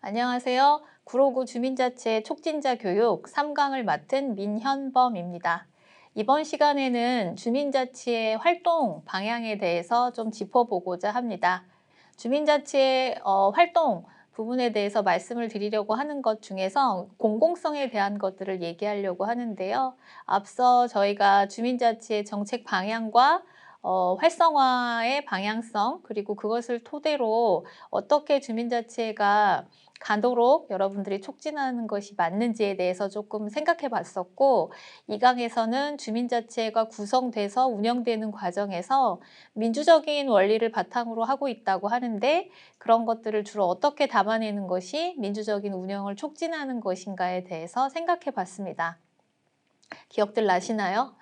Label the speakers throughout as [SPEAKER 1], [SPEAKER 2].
[SPEAKER 1] 안녕하세요. 구로구 주민자치 촉진자 교육 3강을 맡은 민현범입니다. 이번 시간에는 주민자치의 활동 방향에 대해서 좀 짚어보고자 합니다. 주민자치의 활동 부분에 대해서 말씀을 드리려고 하는 것 중에서 공공성에 대한 것들을 얘기하려고 하는데요. 앞서 저희가 주민자치의 정책 방향과 활성화의 방향성, 그리고 그것을 토대로 어떻게 주민자치가 가도록 여러분들이 촉진하는 것이 맞는지에 대해서 조금 생각해 봤었고, 이 강에서는 주민자치회가 구성돼서 운영되는 과정에서 민주적인 원리를 바탕으로 하고 있다고 하는데, 그런 것들을 주로 어떻게 담아내는 것이 민주적인 운영을 촉진하는 것인가에 대해서 생각해 봤습니다. 기억들 나시나요?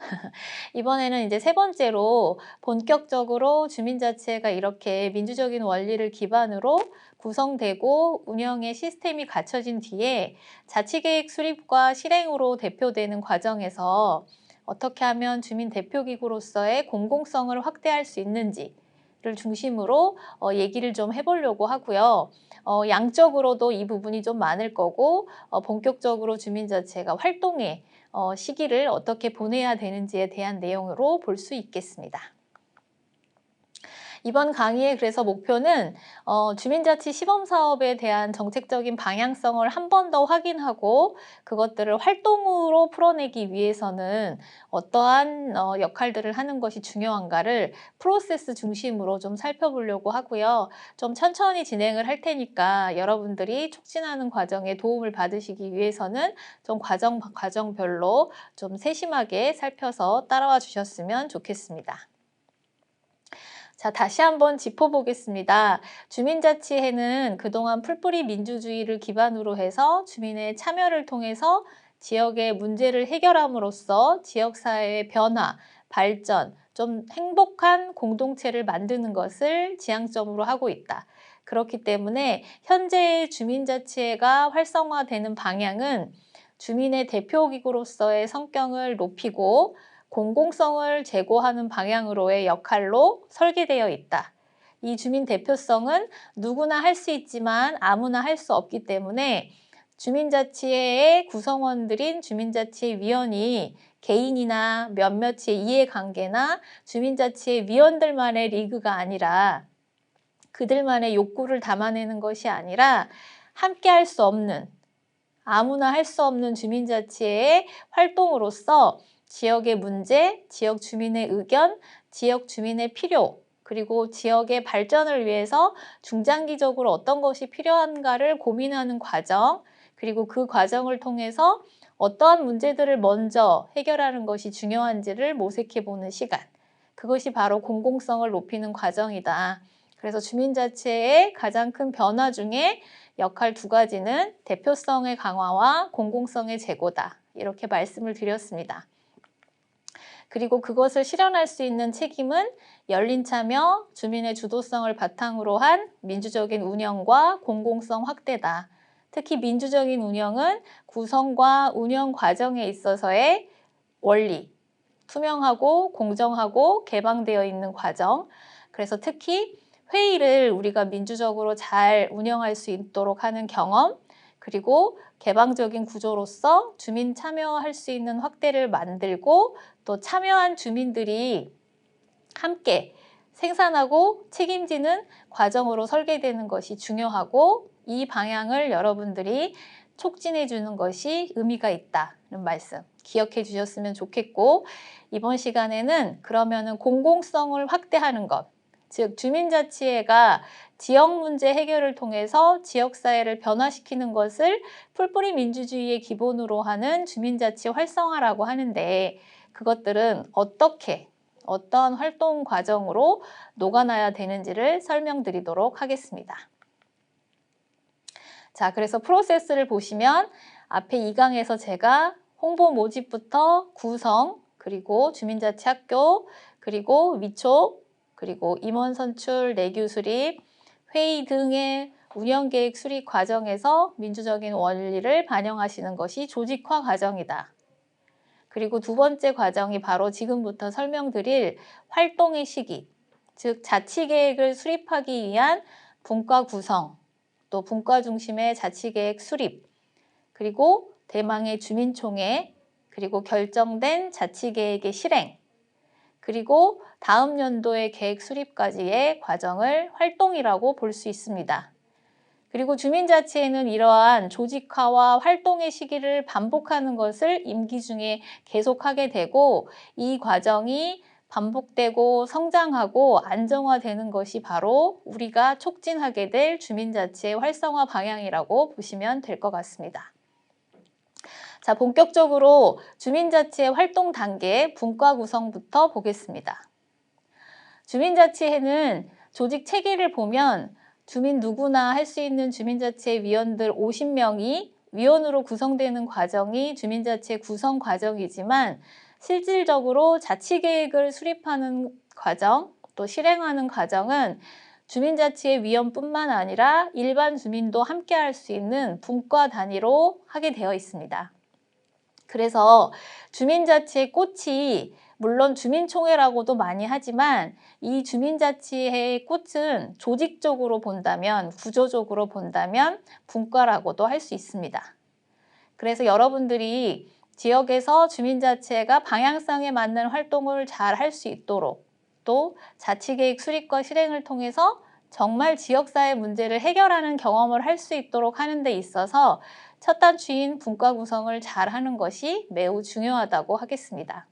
[SPEAKER 1] 이번에는 이제 세 번째로 본격적으로 주민자치회가 이렇게 민주적인 원리를 기반으로 구성되고 운영의 시스템이 갖춰진 뒤에 자치계획 수립과 실행으로 대표되는 과정에서 어떻게 하면 주민 대표기구로서의 공공성을 확대할 수 있는지 를 중심으로 얘기를 좀 해보려고 하고요. 양적으로도 이 부분이 좀 많을 거고, 본격적으로 주민자치회가 활동의 시기를 어떻게 보내야 되는지에 대한 내용으로 볼 수 있겠습니다. 이번 강의의 그래서 목표는 주민자치 시범사업에 대한 정책적인 방향성을 한 번 더 확인하고 그것들을 활동으로 풀어내기 위해서는 어떠한 역할들을 하는 것이 중요한가를 프로세스 중심으로 좀 살펴보려고 하고요. 좀 천천히 진행을 할 테니까 여러분들이 촉진하는 과정에 도움을 받으시기 위해서는 좀 과정별로 좀 세심하게 살펴서 따라와 주셨으면 좋겠습니다. 자, 다시 한번 짚어보겠습니다. 주민자치회는 그동안 풀뿌리 민주주의를 기반으로 해서 주민의 참여를 통해서 지역의 문제를 해결함으로써 지역사회의 변화, 발전, 좀 행복한 공동체를 만드는 것을 지향점으로 하고 있다. 그렇기 때문에 현재의 주민자치회가 활성화되는 방향은 주민의 대표기구로서의 성격을 높이고 공공성을 제고하는 방향으로의 역할로 설계되어 있다. 이 주민 대표성은 누구나 할 수 있지만 아무나 할 수 없기 때문에 주민자치회의 구성원들인 주민자치위원이 개인이나 몇몇의 이해관계나 주민자치회 위원들만의 리그가 아니라 그들만의 욕구를 담아내는 것이 아니라 함께 할 수 없는, 아무나 할 수 없는 주민자치회의 활동으로서 지역의 문제, 지역 주민의 의견, 지역 주민의 필요, 그리고 지역의 발전을 위해서 중장기적으로 어떤 것이 필요한가를 고민하는 과정, 그리고 그 과정을 통해서 어떠한 문제들을 먼저 해결하는 것이 중요한지를 모색해보는 시간. 그것이 바로 공공성을 높이는 과정이다. 그래서 주민자치회의 가장 큰 변화 중에 역할 두 가지는 대표성의 강화와 공공성의 제고다. 이렇게 말씀을 드렸습니다. 그리고 그것을 실현할 수 있는 책임은 열린 참여, 주민의 주도성을 바탕으로 한 민주적인 운영과 공공성 확대다. 특히 민주적인 운영은 구성과 운영 과정에 있어서의 원리, 투명하고 공정하고 개방되어 있는 과정. 그래서 특히 회의를 우리가 민주적으로 잘 운영할 수 있도록 하는 경험, 그리고 개방적인 구조로서 주민 참여할 수 있는 확대를 만들고 또 참여한 주민들이 함께 생산하고 책임지는 과정으로 설계되는 것이 중요하고 이 방향을 여러분들이 촉진해 주는 것이 의미가 있다는 말씀 기억해 주셨으면 좋겠고, 이번 시간에는 그러면은 공공성을 확대하는 것, 즉 주민자치회가 지역 문제 해결을 통해서 지역사회를 변화시키는 것을 풀뿌리 민주주의의 기본으로 하는 주민자치 활성화라고 하는데, 그것들은 어떤 활동 과정으로 녹아나야 되는지를 설명드리도록 하겠습니다. 자, 그래서 프로세스를 보시면 앞에 2강에서 제가 홍보 모집부터 구성, 그리고 주민자치 학교, 그리고 위촉, 그리고 임원 선출, 내규 수립, 회의 등의 운영계획 수립 과정에서 민주적인 원리를 반영하시는 것이 조직화 과정이다. 그리고 두 번째 과정이 바로 지금부터 설명드릴 활동의 시기, 즉 자치계획을 수립하기 위한 분과 구성, 또 분과 중심의 자치계획 수립, 그리고 대망의 주민총회, 그리고 결정된 자치계획의 실행, 그리고 다음 연도의 계획 수립까지의 과정을 활동이라고 볼 수 있습니다. 그리고 주민자치회는 이러한 조직화와 활동의 시기를 반복하는 것을 임기 중에 계속하게 되고, 이 과정이 반복되고 성장하고 안정화되는 것이 바로 우리가 촉진하게 될 주민자치의 활성화 방향이라고 보시면 될 것 같습니다. 자, 본격적으로 주민자치의 활동 단계 분과 구성부터 보겠습니다. 주민자치회는 조직 체계를 보면 주민 누구나 할 수 있는 주민자치회 위원들 50명이 위원으로 구성되는 과정이 주민자치회 구성 과정이지만, 실질적으로 자치계획을 수립하는 과정, 또 실행하는 과정은 주민자치회 위원뿐만 아니라 일반 주민도 함께 할 수 있는 분과 단위로 하게 되어 있습니다. 그래서 주민자치의 꽃이 물론 주민총회라고도 많이 하지만, 이 주민자치의 꽃은 조직적으로 본다면, 구조적으로 본다면 분과라고도 할 수 있습니다. 그래서 여러분들이 지역에서 주민자치회가 방향성에 맞는 활동을 잘 할 수 있도록, 또 자치계획 수립과 실행을 통해서 정말 지역사회 문제를 해결하는 경험을 할 수 있도록 하는 데 있어서 첫 단추인 분과 구성을 잘 하는 것이 매우 중요하다고 하겠습니다.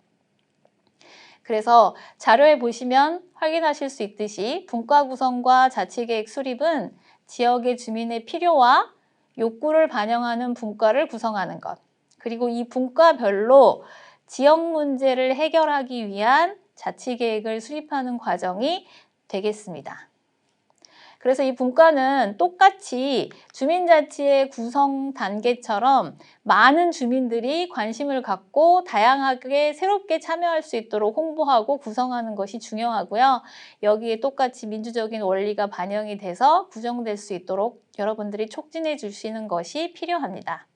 [SPEAKER 1] 그래서 자료에 보시면 확인하실 수 있듯이 분과 구성과 자치계획 수립은 지역의 주민의 필요와 욕구를 반영하는 분과를 구성하는 것, 그리고 이 분과별로 지역 문제를 해결하기 위한 자치계획을 수립하는 과정이 되겠습니다. 그래서 이 분과는 똑같이 주민자치의 구성 단계처럼 많은 주민들이 관심을 갖고 다양하게 새롭게 참여할 수 있도록 홍보하고 구성하는 것이 중요하고요. 여기에 똑같이 민주적인 원리가 반영이 돼서 구성될 수 있도록 여러분들이 촉진해 주시는 것이 필요합니다.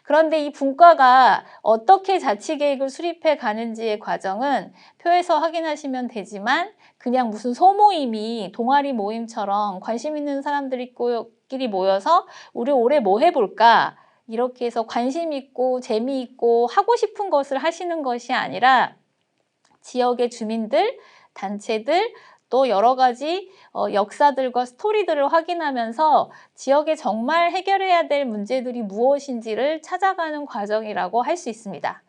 [SPEAKER 1] 그런데 이 분과가 어떻게 자치계획을 수립해 가는지의 과정은 표에서 확인하시면 되지만, 그냥 무슨 소모임이 동아리 모임처럼 관심 있는 사람들끼리 모여서 우리 올해 뭐 해볼까? 이렇게 해서 관심 있고 재미있고 하고 싶은 것을 하시는 것이 아니라, 지역의 주민들, 단체들, 또 여러 가지 역사들과 스토리들을 확인하면서 지역에 정말 해결해야 될 문제들이 무엇인지를 찾아가는 과정이라고 할 수 있습니다.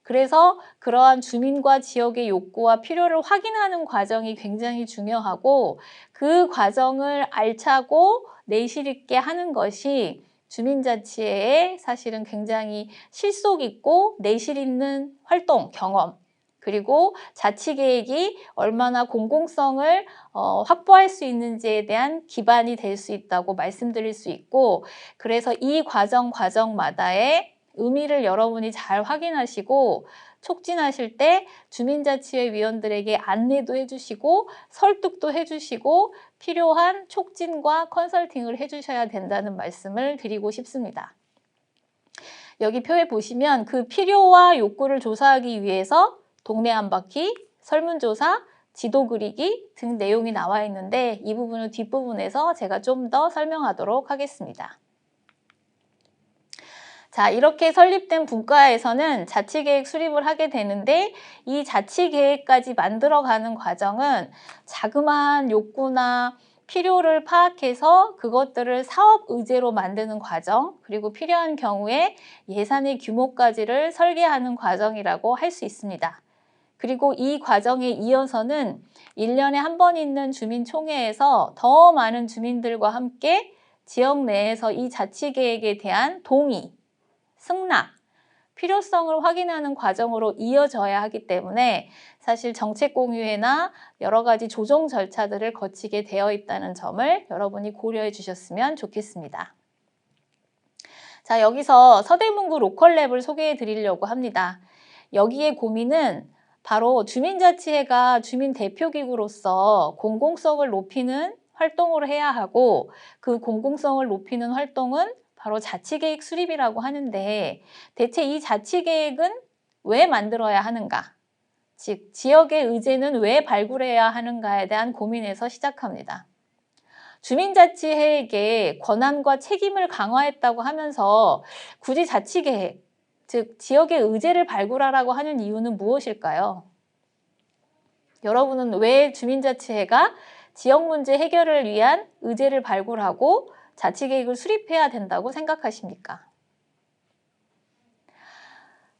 [SPEAKER 1] 그래서 그러한 주민과 지역의 욕구와 필요를 확인하는 과정이 굉장히 중요하고, 그 과정을 알차고 내실 있게 하는 것이 주민자치회의 사실은 굉장히 실속 있고 내실 있는 활동, 경험, 그리고 자치계획이 얼마나 공공성을 확보할 수 있는지에 대한 기반이 될 수 있다고 말씀드릴 수 있고, 그래서 이 과정마다의 의미를 여러분이 잘 확인하시고 촉진하실 때 주민자치회 위원들에게 안내도 해주시고 설득도 해주시고 필요한 촉진과 컨설팅을 해주셔야 된다는 말씀을 드리고 싶습니다. 여기 표에 보시면 그 필요와 욕구를 조사하기 위해서 동네 한 바퀴, 설문조사, 지도 그리기 등 내용이 나와 있는데, 이 부분은 뒷부분에서 제가 좀 더 설명하도록 하겠습니다. 자, 이렇게 설립된 분과에서는 자치계획 수립을 하게 되는데, 이 자치계획까지 만들어가는 과정은 자그마한 욕구나 필요를 파악해서 그것들을 사업 의제로 만드는 과정, 그리고 필요한 경우에 예산의 규모까지를 설계하는 과정이라고 할 수 있습니다. 그리고 이 과정에 이어서는 1년에 한 번 있는 주민총회에서 더 많은 주민들과 함께 지역 내에서 이 자치계획에 대한 동의, 승낙, 필요성을 확인하는 과정으로 이어져야 하기 때문에 사실 정책공유회나 여러 가지 조정 절차들을 거치게 되어 있다는 점을 여러분이 고려해 주셨으면 좋겠습니다. 자, 여기서 서대문구 로컬랩을 소개해 드리려고 합니다. 여기에 고민은 바로 주민자치회가 주민 대표기구로서 공공성을 높이는 활동을 해야 하고, 그 공공성을 높이는 활동은 바로 자치계획 수립이라고 하는데, 대체 이 자치계획은 왜 만들어야 하는가? 즉, 지역의 의제는 왜 발굴해야 하는가에 대한 고민에서 시작합니다. 주민자치회에게 권한과 책임을 강화했다고 하면서 굳이 자치계획, 즉 지역의 의제를 발굴하라고 하는 이유는 무엇일까요? 여러분은 왜 주민자치회가 지역 문제 해결을 위한 의제를 발굴하고 자치계획을 수립해야 된다고 생각하십니까?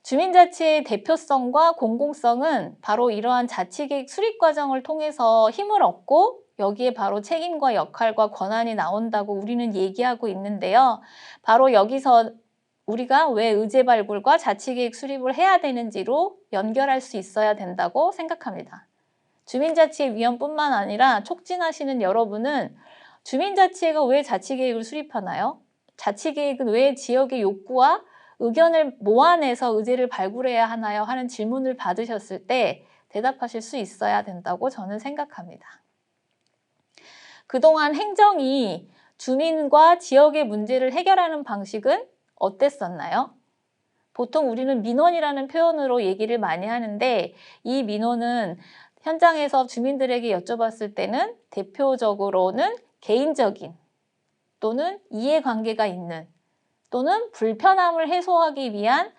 [SPEAKER 1] 주민자치의 대표성과 공공성은 바로 이러한 자치계획 수립 과정을 통해서 힘을 얻고 여기에 바로 책임과 역할과 권한이 나온다고 우리는 얘기하고 있는데요. 바로 여기서 우리가 왜 의제 발굴과 자치계획 수립을 해야 되는지로 연결할 수 있어야 된다고 생각합니다. 주민자치의 위원뿐만 아니라 촉진하시는 여러분은 주민자치회가 왜 자치계획을 수립하나요? 자치계획은 왜 지역의 욕구와 의견을 모아내서 의제를 발굴해야 하나요? 하는 질문을 받으셨을 때 대답하실 수 있어야 된다고 저는 생각합니다. 그동안 행정이 주민과 지역의 문제를 해결하는 방식은 어땠었나요? 보통 우리는 민원이라는 표현으로 얘기를 많이 하는데 이 민원은 현장에서 주민들에게 여쭤봤을 때는 대표적으로는 개인적인 또는 이해관계가 있는 또는 불편함을 해소하기 위한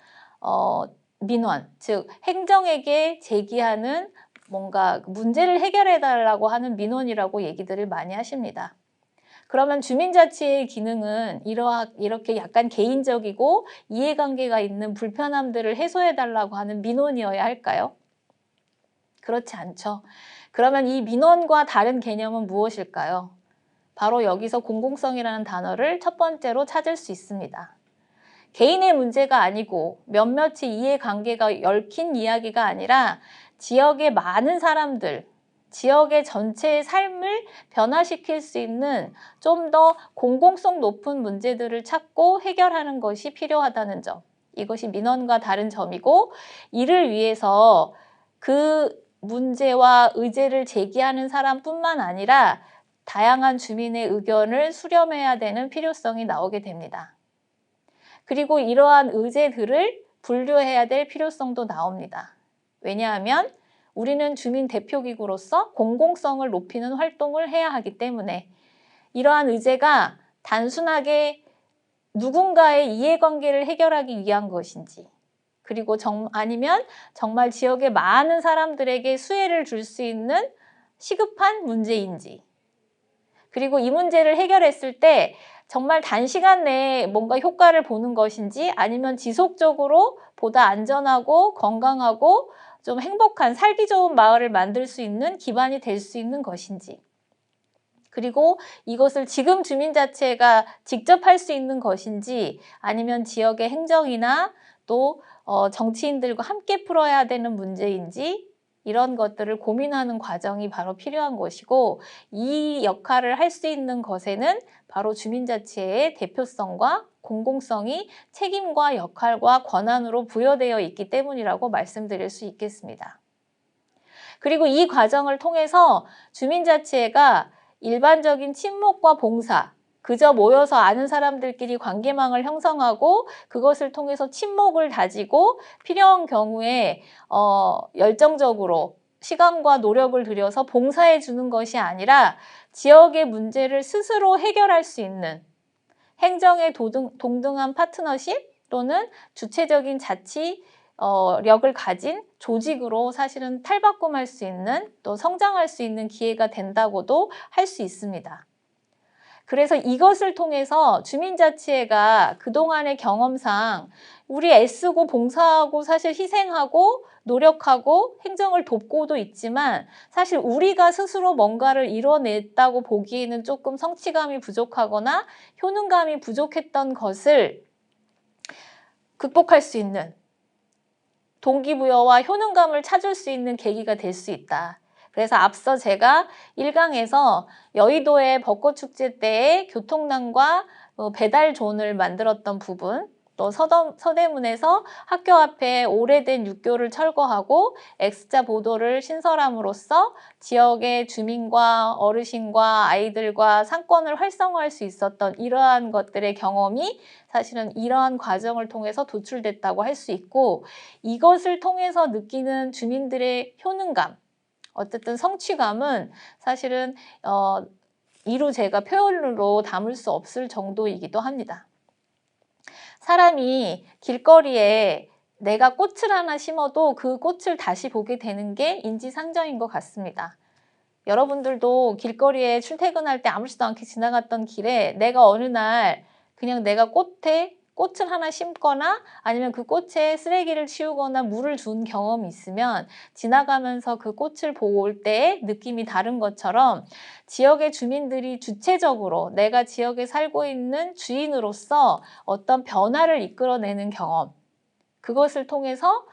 [SPEAKER 1] 민원, 즉 행정에게 제기하는 뭔가 문제를 해결해 달라고 하는 민원이라고 얘기들을 많이 하십니다. 그러면 주민자치의 기능은 이렇게 약간 개인적이고 이해관계가 있는 불편함들을 해소해 달라고 하는 민원이어야 할까요? 그렇지 않죠. 그러면 이 민원과 다른 개념은 무엇일까요? 바로 여기서 공공성이라는 단어를 첫 번째로 찾을 수 있습니다. 개인의 문제가 아니고 몇몇의 이해관계가 얽힌 이야기가 아니라 지역의 많은 사람들, 지역의 전체의 삶을 변화시킬 수 있는 좀 더 공공성 높은 문제들을 찾고 해결하는 것이 필요하다는 점. 이것이 민원과 다른 점이고 이를 위해서 그 문제와 의제를 제기하는 사람뿐만 아니라 다양한 주민의 의견을 수렴해야 되는 필요성이 나오게 됩니다. 그리고 이러한 의제들을 분류해야 될 필요성도 나옵니다. 왜냐하면 우리는 주민 대표기구로서 공공성을 높이는 활동을 해야 하기 때문에 이러한 의제가 단순하게 누군가의 이해관계를 해결하기 위한 것인지 그리고 아니면 정말 지역의 많은 사람들에게 수혜를 줄 수 있는 시급한 문제인지 그리고 이 문제를 해결했을 때 정말 단시간 내에 뭔가 효과를 보는 것인지 아니면 지속적으로 보다 안전하고 건강하고 좀 행복한 살기 좋은 마을을 만들 수 있는 기반이 될 수 있는 것인지 그리고 이것을 지금 주민자치회가 직접 할 수 있는 것인지 아니면 지역의 행정이나 또 정치인들과 함께 풀어야 되는 문제인지 이런 것들을 고민하는 과정이 바로 필요한 것이고 이 역할을 할 수 있는 것에는 바로 주민자치회의 대표성과 공공성이 책임과 역할과 권한으로 부여되어 있기 때문이라고 말씀드릴 수 있겠습니다. 그리고 이 과정을 통해서 주민자치회가 일반적인 친목과 봉사, 그저 모여서 아는 사람들끼리 관계망을 형성하고 그것을 통해서 친목을 다지고 필요한 경우에 열정적으로 시간과 노력을 들여서 봉사해 주는 것이 아니라 지역의 문제를 스스로 해결할 수 있는 행정의 동등한 파트너십 또는 주체적인 자치력을 가진 조직으로 사실은 탈바꿈할 수 있는 또 성장할 수 있는 기회가 된다고도 할 수 있습니다. 그래서 이것을 통해서 주민자치회가 그동안의 경험상 우리 애쓰고 봉사하고 사실 희생하고 노력하고 행정을 돕고도 있지만 사실 우리가 스스로 뭔가를 이뤄냈다고 보기에는 조금 성취감이 부족하거나 효능감이 부족했던 것을 극복할 수 있는 동기부여와 효능감을 찾을 수 있는 계기가 될 수 있다. 그래서 앞서 제가 1강에서 여의도의 벚꽃축제 때의 교통난과 배달존을 만들었던 부분 또 서대문에서 학교 앞에 오래된 육교를 철거하고 X자 보도를 신설함으로써 지역의 주민과 어르신과 아이들과 상권을 활성화할 수 있었던 이러한 것들의 경험이 사실은 이러한 과정을 통해서 도출됐다고 할 수 있고 이것을 통해서 느끼는 주민들의 효능감 어쨌든 성취감은 사실은 이루 제가 표현으로 담을 수 없을 정도이기도 합니다. 사람이 길거리에 내가 꽃을 하나 심어도 그 꽃을 다시 보게 되는 게 인지상정인 것 같습니다. 여러분들도 길거리에 출퇴근할 때 아무렇지도 않게 지나갔던 길에 내가 어느 날 그냥 내가 꽃을 하나 심거나 아니면 그 꽃에 쓰레기를 치우거나 물을 준 경험이 있으면 지나가면서 그 꽃을 보고 올 때의 느낌이 다른 것처럼 지역의 주민들이 주체적으로 내가 지역에 살고 있는 주인으로서 어떤 변화를 이끌어내는 경험, 그것을 통해서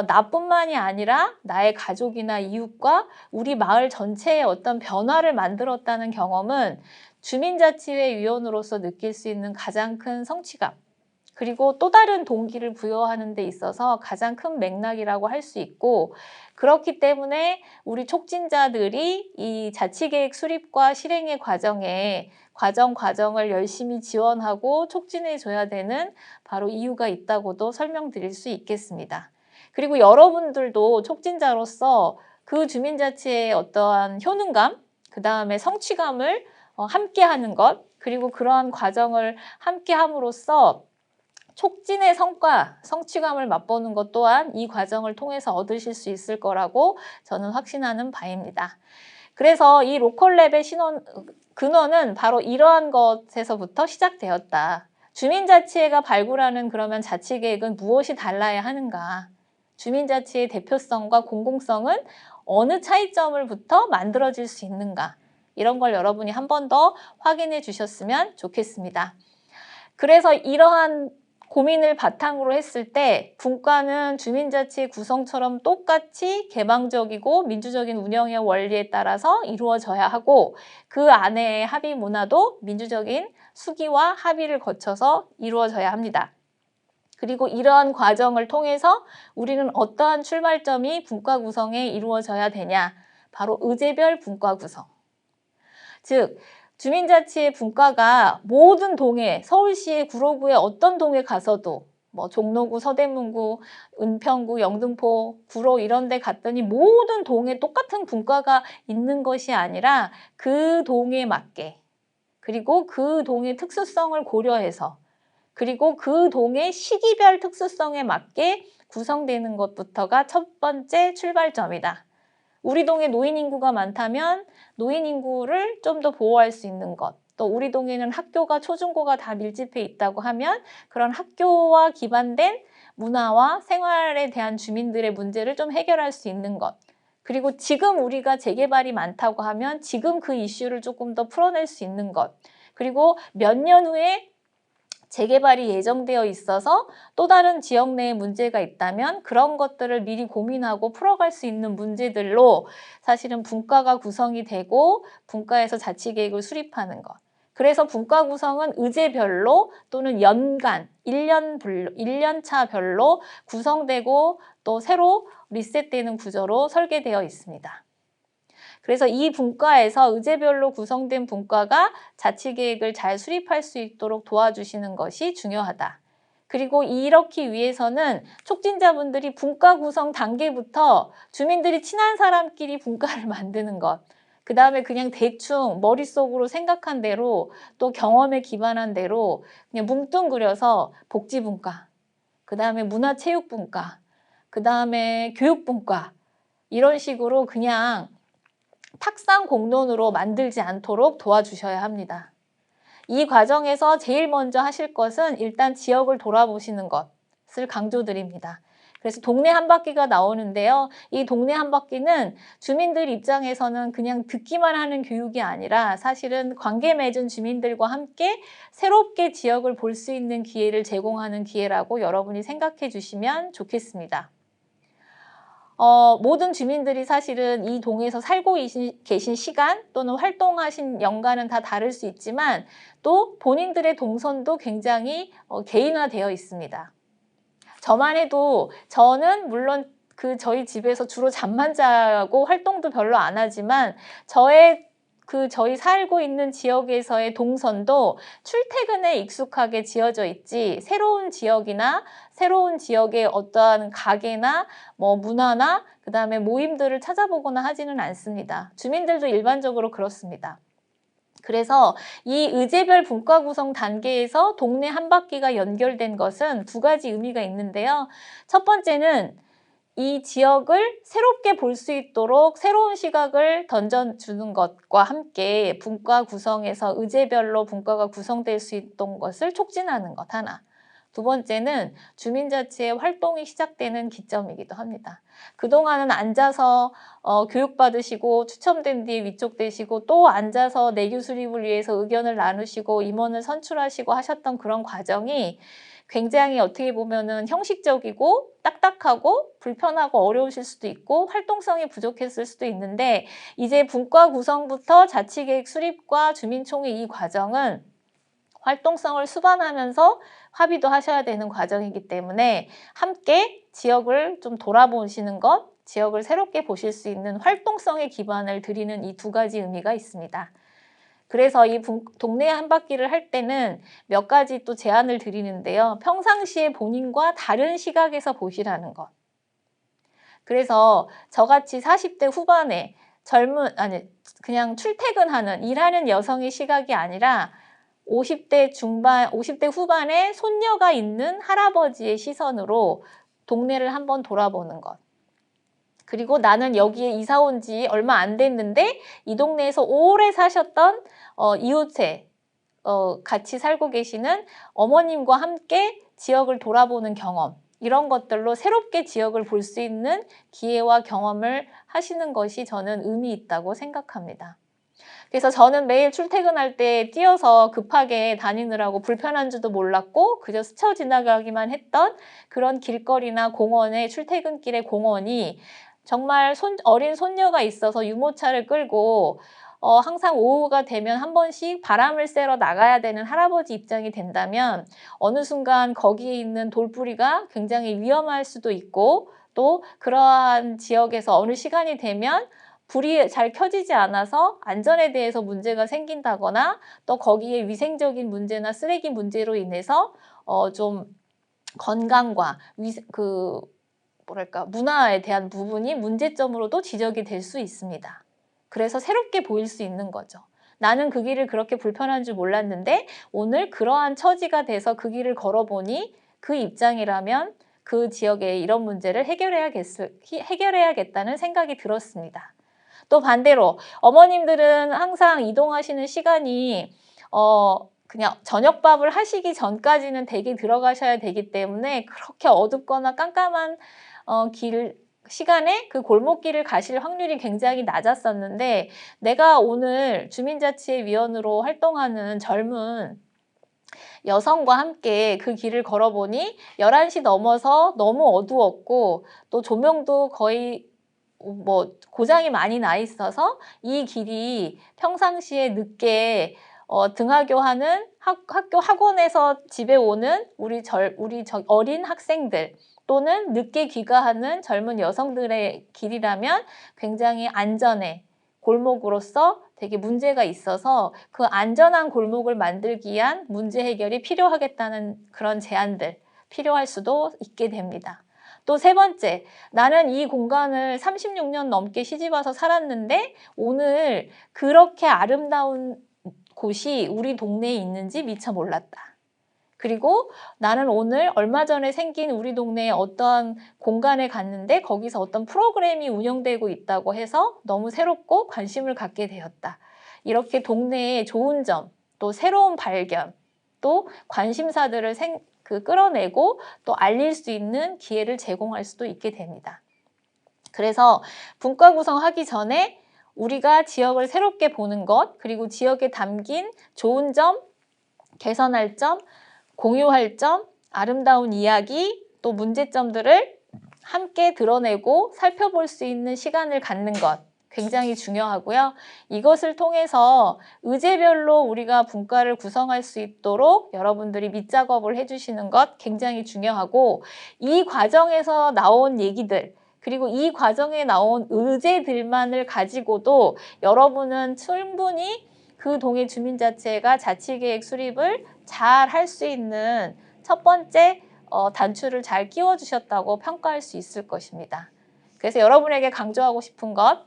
[SPEAKER 1] 나뿐만이 아니라 나의 가족이나 이웃과 우리 마을 전체에 어떤 변화를 만들었다는 경험은 주민자치회 위원으로서 느낄 수 있는 가장 큰 성취감, 그리고 또 다른 동기를 부여하는 데 있어서 가장 큰 맥락이라고 할 수 있고, 그렇기 때문에 우리 촉진자들이 이 자치계획 수립과 실행의 과정을 열심히 지원하고 촉진해 줘야 되는 바로 이유가 있다고도 설명드릴 수 있겠습니다. 그리고 여러분들도 촉진자로서 그 주민자치의 어떠한 효능감, 그 다음에 성취감을 함께 하는 것, 그리고 그러한 과정을 함께 함으로써 촉진의 성과, 성취감을 맛보는 것 또한 이 과정을 통해서 얻으실 수 있을 거라고 저는 확신하는 바입니다. 그래서 이 로컬랩의 근원은 바로 이러한 것에서부터 시작되었다. 주민자치회가 발굴하는 그러면 자치계획은 무엇이 달라야 하는가? 주민자치의 대표성과 공공성은 어느 차이점을부터 만들어질 수 있는가? 이런 걸 여러분이 한 번 더 확인해 주셨으면 좋겠습니다. 그래서 이러한 고민을 바탕으로 했을 때 분과는 주민자치 구성처럼 똑같이 개방적이고 민주적인 운영의 원리에 따라서 이루어져야 하고, 그 안에의 합의 문화도 민주적인 수기와 합의를 거쳐서 이루어져야 합니다. 그리고 이러한 과정을 통해서 우리는 어떠한 출발점이 분과 구성에 이루어져야 되냐? 바로 의제별 분과 구성. 즉, 주민자치의 분과가 모든 동에, 서울시의 구로구의 어떤 동에 가서도 뭐 종로구, 서대문구, 은평구, 영등포, 구로 이런 데 갔더니 모든 동에 똑같은 분과가 있는 것이 아니라 그 동에 맞게, 그리고 그 동의 특수성을 고려해서, 그리고 그 동의 시기별 특수성에 맞게 구성되는 것부터가 첫 번째 출발점이다. 우리 동에 노인 인구가 많다면 노인 인구를 좀 더 보호할 수 있는 것, 또 우리 동에는 학교가 초중고가 다 밀집해 있다고 하면 그런 학교와 기반된 문화와 생활에 대한 주민들의 문제를 좀 해결할 수 있는 것, 그리고 지금 우리가 재개발이 많다고 하면 지금 그 이슈를 조금 더 풀어낼 수 있는 것, 그리고 몇 년 후에 재개발이 예정되어 있어서 또 다른 지역 내에 문제가 있다면 그런 것들을 미리 고민하고 풀어갈 수 있는 문제들로 사실은 분과가 구성이 되고 분과에서 자치계획을 수립하는 것. 그래서 분과 구성은 의제별로 또는 연간, 1년차별로 구성되고 또 새로 리셋되는 구조로 설계되어 있습니다. 그래서 이 분과에서 의제별로 구성된 분과가 자치계획을 잘 수립할 수 있도록 도와주시는 것이 중요하다. 그리고 이렇기 위해서는 촉진자분들이 분과 구성 단계부터 주민들이 친한 사람끼리 분과를 만드는 것, 그 다음에 그냥 대충 머릿속으로 생각한 대로 또 경험에 기반한 대로 그냥 뭉뚱그려서 복지분과, 그 다음에 문화체육분과, 그 다음에 교육분과, 이런 식으로 그냥 탁상 공론으로 만들지 않도록 도와주셔야 합니다. 이 과정에서 제일 먼저 하실 것은 일단 지역을 돌아보시는 것을 강조드립니다. 그래서 동네 한 바퀴가 나오는데요. 이 동네 한 바퀴는 주민들 입장에서는 그냥 듣기만 하는 교육이 아니라 사실은 관계 맺은 주민들과 함께 새롭게 지역을 볼 수 있는 기회를 제공하는 기회라고 여러분이 생각해 주시면 좋겠습니다. 모든 주민들이 사실은 이 동에서 살고 계신 시간 또는 활동하신 연간은 다 다를 수 있지만 또 본인들의 동선도 굉장히 개인화되어 있습니다. 저만 해도 저는 물론 저희 집에서 주로 잠만 자고 활동도 별로 안 하지만 저희 살고 있는 지역에서의 동선도 출퇴근에 익숙하게 지어져 있지 새로운 지역이나 새로운 지역의 어떠한 가게나 뭐 문화나 그다음에 모임들을 찾아보거나 하지는 않습니다. 주민들도 일반적으로 그렇습니다. 그래서 이 의제별 분과 구성 단계에서 동네 한 바퀴가 연결된 것은 두 가지 의미가 있는데요. 첫 번째는 이 지역을 새롭게 볼 수 있도록 새로운 시각을 던져주는 것과 함께 분과 구성에서 의제별로 분과가 구성될 수 있던 것을 촉진하는 것 하나. 두 번째는 주민자치의 활동이 시작되는 기점이기도 합니다. 그동안은 앉아서 교육받으시고 추첨된 뒤에 위촉되시고 또 앉아서 내규 수립을 위해서 의견을 나누시고 임원을 선출하시고 하셨던 그런 과정이 굉장히 어떻게 보면은 형식적이고 딱딱하고 불편하고 어려우실 수도 있고 활동성이 부족했을 수도 있는데 이제 분과 구성부터 자치계획 수립과 주민총회 이 과정은 활동성을 수반하면서 합의도 하셔야 되는 과정이기 때문에 함께 지역을 좀 돌아보시는 것, 지역을 새롭게 보실 수 있는 활동성의 기반을 드리는 이 두 가지 의미가 있습니다. 그래서 이 동네 한 바퀴를 할 때는 몇 가지 또 제안을 드리는데요. 평상시에 본인과 다른 시각에서 보시라는 것. 그래서 저같이 40대 후반에 그냥 출퇴근하는, 일하는 여성의 시각이 아니라 50대 후반에 손녀가 있는 할아버지의 시선으로 동네를 한번 돌아보는 것. 그리고 나는 여기에 이사 온 지 얼마 안 됐는데 이 동네에서 오래 사셨던 이웃에 같이 살고 계시는 어머님과 함께 지역을 돌아보는 경험, 이런 것들로 새롭게 지역을 볼 수 있는 기회와 경험을 하시는 것이 저는 의미 있다고 생각합니다. 그래서 저는 매일 출퇴근할 때 뛰어서 급하게 다니느라고 불편한 줄도 몰랐고 그저 스쳐 지나가기만 했던 그런 길거리나 공원의 출퇴근길의 공원이 정말 어린 손녀가 있어서 유모차를 끌고 항상 오후가 되면 한 번씩 바람을 쐬러 나가야 되는 할아버지 입장이 된다면 어느 순간 거기에 있는 돌뿌리가 굉장히 위험할 수도 있고 또 그러한 지역에서 어느 시간이 되면 불이 잘 켜지지 않아서 안전에 대해서 문제가 생긴다거나 또 거기에 위생적인 문제나 쓰레기 문제로 인해서 좀 건강과 문화에 대한 부분이 문제점으로도 지적이 될 수 있습니다. 그래서 새롭게 보일 수 있는 거죠. 나는 그 길을 그렇게 불편한 줄 몰랐는데 오늘 그러한 처지가 돼서 그 길을 걸어보니 그 입장이라면 그 지역에 이런 문제를 해결해야겠다는 생각이 들었습니다. 또 반대로 어머님들은 항상 이동하시는 시간이 그냥 저녁밥을 하시기 전까지는 댁에 들어가셔야 되기 때문에 그렇게 어둡거나 깜깜한 시간에 그 골목길을 가실 확률이 굉장히 낮았었는데 내가 오늘 주민자치위원으로 활동하는 젊은 여성과 함께 그 길을 걸어보니 11시 넘어서 너무 어두웠고 또 조명도 거의 고장이 많이 나 있어서 이 길이 평상시에 늦게 등하교하는 학원에서 집에 오는 우리 어린 학생들 또는 늦게 귀가하는 젊은 여성들의 길이라면 굉장히 안전해 골목으로서 되게 문제가 있어서 그 안전한 골목을 만들기 위한 문제 해결이 필요하겠다는 그런 제안들 필요할 수도 있게 됩니다. 또 세 번째, 나는 이 공간을 36년 넘게 시집와서 살았는데 오늘 그렇게 아름다운 곳이 우리 동네에 있는지 미처 몰랐다. 그리고 나는 오늘 얼마 전에 생긴 우리 동네에 어떠한 공간에 갔는데 거기서 어떤 프로그램이 운영되고 있다고 해서 너무 새롭고 관심을 갖게 되었다. 이렇게 동네의 좋은 점, 또 새로운 발견, 또 관심사들을 끌어내고 또 알릴 수 있는 기회를 제공할 수도 있게 됩니다. 그래서 분과 구성하기 전에 우리가 지역을 새롭게 보는 것, 그리고 지역에 담긴 좋은 점, 개선할 점, 공유할 점, 아름다운 이야기, 또 문제점들을 함께 드러내고 살펴볼 수 있는 시간을 갖는 것 굉장히 중요하고요. 이것을 통해서 의제별로 우리가 분과를 구성할 수 있도록 여러분들이 밑작업을 해주시는 것 굉장히 중요하고 이 과정에서 나온 얘기들 그리고 이 과정에 나온 의제들만을 가지고도 여러분은 충분히 그 동해 주민자치회가 자치계획 수립을 잘 할 수 있는 첫 번째 단추를 잘 끼워주셨다고 평가할 수 있을 것입니다. 그래서 여러분에게 강조하고 싶은 것,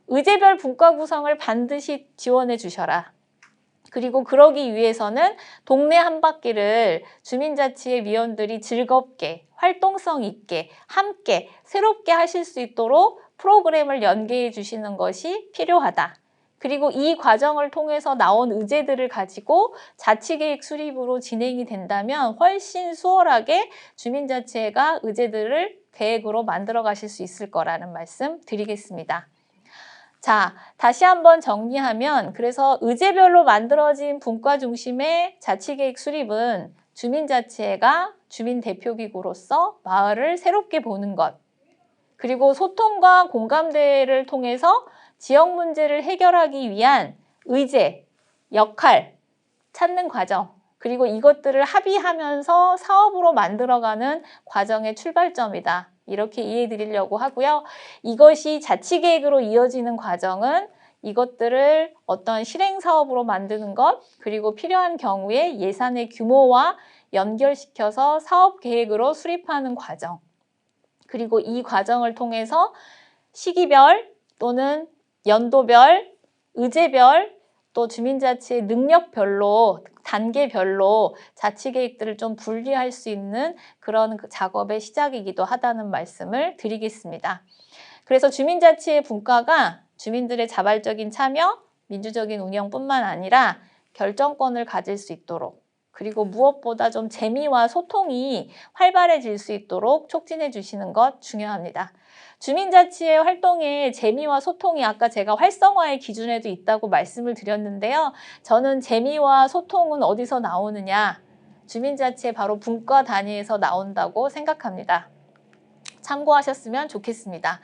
[SPEAKER 1] 의제별 분과 구성을 반드시 지원해 주셔라. 그리고 그러기 위해서는 동네 한 바퀴를 주민자치회 위원들이 즐겁게, 활동성 있게, 함께, 새롭게 하실 수 있도록 프로그램을 연계해 주시는 것이 필요하다. 그리고 이 과정을 통해서 나온 의제들을 가지고 자치계획 수립으로 진행이 된다면 훨씬 수월하게 주민자치회가 의제들을 계획으로 만들어 가실 수 있을 거라는 말씀 드리겠습니다. 자, 다시 한번 정리하면 그래서 의제별로 만들어진 분과 중심의 자치계획 수립은 주민자치회가 주민대표기구로서 마을을 새롭게 보는 것, 그리고 소통과 공감대를 통해서 지역 문제를 해결하기 위한 의제, 역할, 찾는 과정, 그리고 이것들을 합의하면서 사업으로 만들어가는 과정의 출발점이다. 이렇게 이해해 드리려고 하고요. 이것이 자치계획으로 이어지는 과정은 이것들을 어떤 실행사업으로 만드는 것, 그리고 필요한 경우에 예산의 규모와 연결시켜서 사업계획으로 수립하는 과정, 그리고 이 과정을 통해서 시기별 또는 연도별, 의제별, 또 주민자치의 능력별로, 단계별로 자치계획들을 좀 분리할 수 있는 그런 작업의 시작이기도 하다는 말씀을 드리겠습니다. 그래서 주민자치의 분과가 주민들의 자발적인 참여, 민주적인 운영뿐만 아니라 결정권을 가질 수 있도록, 그리고 무엇보다 좀 재미와 소통이 활발해질 수 있도록 촉진해 주시는 것 중요합니다. 주민자치의 활동에 재미와 소통이 아까 제가 활성화의 기준에도 있다고 말씀을 드렸는데요. 저는 재미와 소통은 어디서 나오느냐? 주민자치의 바로 분과 단위에서 나온다고 생각합니다. 참고하셨으면 좋겠습니다.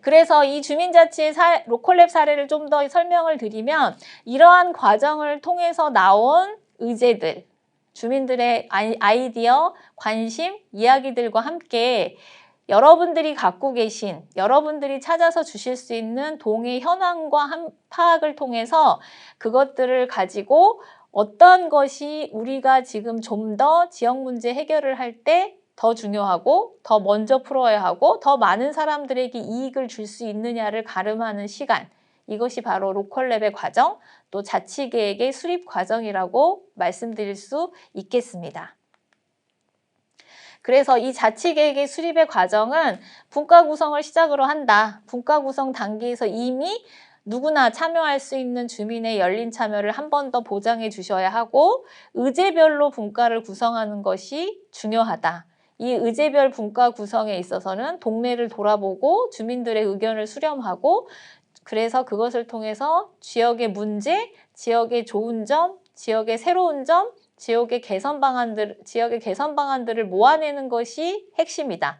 [SPEAKER 1] 그래서 이 주민자치의 로컬랩 사례를 좀 더 설명을 드리면 이러한 과정을 통해서 나온 의제들, 주민들의 아이디어, 관심, 이야기들과 함께 여러분들이 갖고 계신, 여러분들이 찾아서 주실 수 있는 동의 현황과 파악을 통해서 그것들을 가지고 어떤 것이 우리가 지금 좀 더 지역 문제 해결을 할 때 더 중요하고 더 먼저 풀어야 하고 더 많은 사람들에게 이익을 줄 수 있느냐를 가름하는 시간, 이것이 바로 로컬랩의 과정, 또 자치계획의 수립 과정이라고 말씀드릴 수 있겠습니다. 그래서 이 자치계획의 수립의 과정은 분과 구성을 시작으로 한다. 분과 구성 단계에서 이미 누구나 참여할 수 있는 주민의 열린 참여를 한 번 더 보장해 주셔야 하고 의제별로 분과를 구성하는 것이 중요하다. 이 의제별 분과 구성에 있어서는 동네를 돌아보고 주민들의 의견을 수렴하고 그래서 그것을 통해서 지역의 문제, 지역의 좋은 점, 지역의 새로운 점, 지역의 개선 방안들을 모아내는 것이 핵심이다.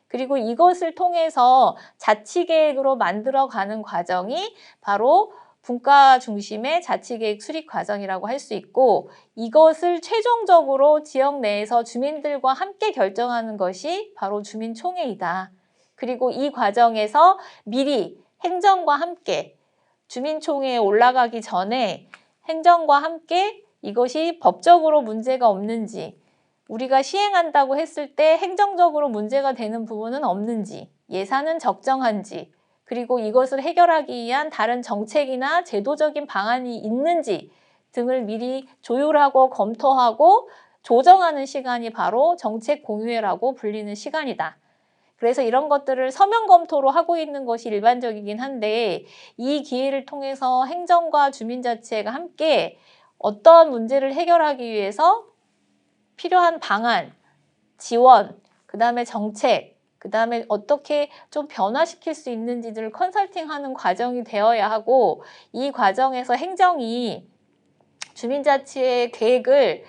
[SPEAKER 1] 그리고 이것을 통해서 자치계획으로 만들어가는 과정이 바로 분과 중심의 자치계획 수립 과정이라고 할 수 있고 이것을 최종적으로 지역 내에서 주민들과 함께 결정하는 것이 바로 주민총회이다. 그리고 이 과정에서 미리 행정과 함께 주민총회에 올라가기 전에 행정과 함께 이것이 법적으로 문제가 없는지, 우리가 시행한다고 했을 때 행정적으로 문제가 되는 부분은 없는지, 예산은 적정한지, 그리고 이것을 해결하기 위한 다른 정책이나 제도적인 방안이 있는지 등을 미리 조율하고 검토하고 조정하는 시간이 바로 정책 공유회라고 불리는 시간이다. 그래서 이런 것들을 서면 검토로 하고 있는 것이 일반적이긴 한데 이 기회를 통해서 행정과 주민자치회가 함께 어떤 문제를 해결하기 위해서 필요한 방안, 지원, 그 다음에 정책, 그 다음에 어떻게 좀 변화시킬 수 있는지를 컨설팅하는 과정이 되어야 하고 이 과정에서 행정이 주민자치회 계획을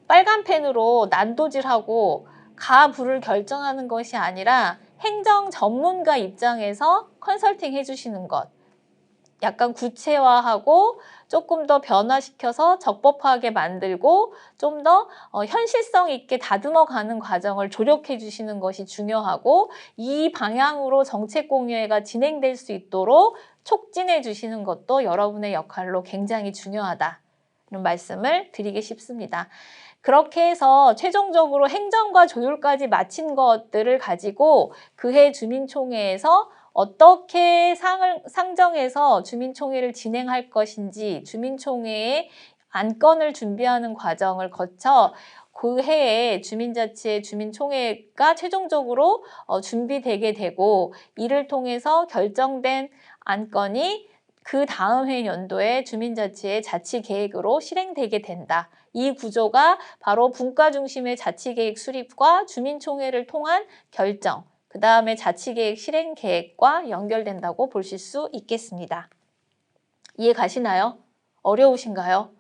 [SPEAKER 1] 빨간 펜으로 난도질하고 가부를 결정하는 것이 아니라 행정 전문가 입장에서 컨설팅 해주시는 것. 약간 구체화하고 조금 더 변화시켜서 적법하게 만들고 좀 더 현실성 있게 다듬어가는 과정을 조력해 주시는 것이 중요하고 이 방향으로 정책 공유회가 진행될 수 있도록 촉진해 주시는 것도 여러분의 역할로 굉장히 중요하다는 말씀을 드리고 싶습니다. 그렇게 해서 최종적으로 행정과 조율까지 마친 것들을 가지고 그해 주민총회에서 어떻게 상정해서 주민총회를 진행할 것인지 주민총회의 안건을 준비하는 과정을 거쳐 그 해에 주민자치의 주민총회가 최종적으로 준비되게 되고 이를 통해서 결정된 안건이 그 다음 해 연도에 주민자치의 자치계획으로 실행되게 된다. 이 구조가 바로 분과 중심의 자치계획 수립과 주민총회를 통한 결정, 그 다음에 자치계획 실행계획과 연결된다고 보실 수 있겠습니다. 이해 가시나요? 어려우신가요?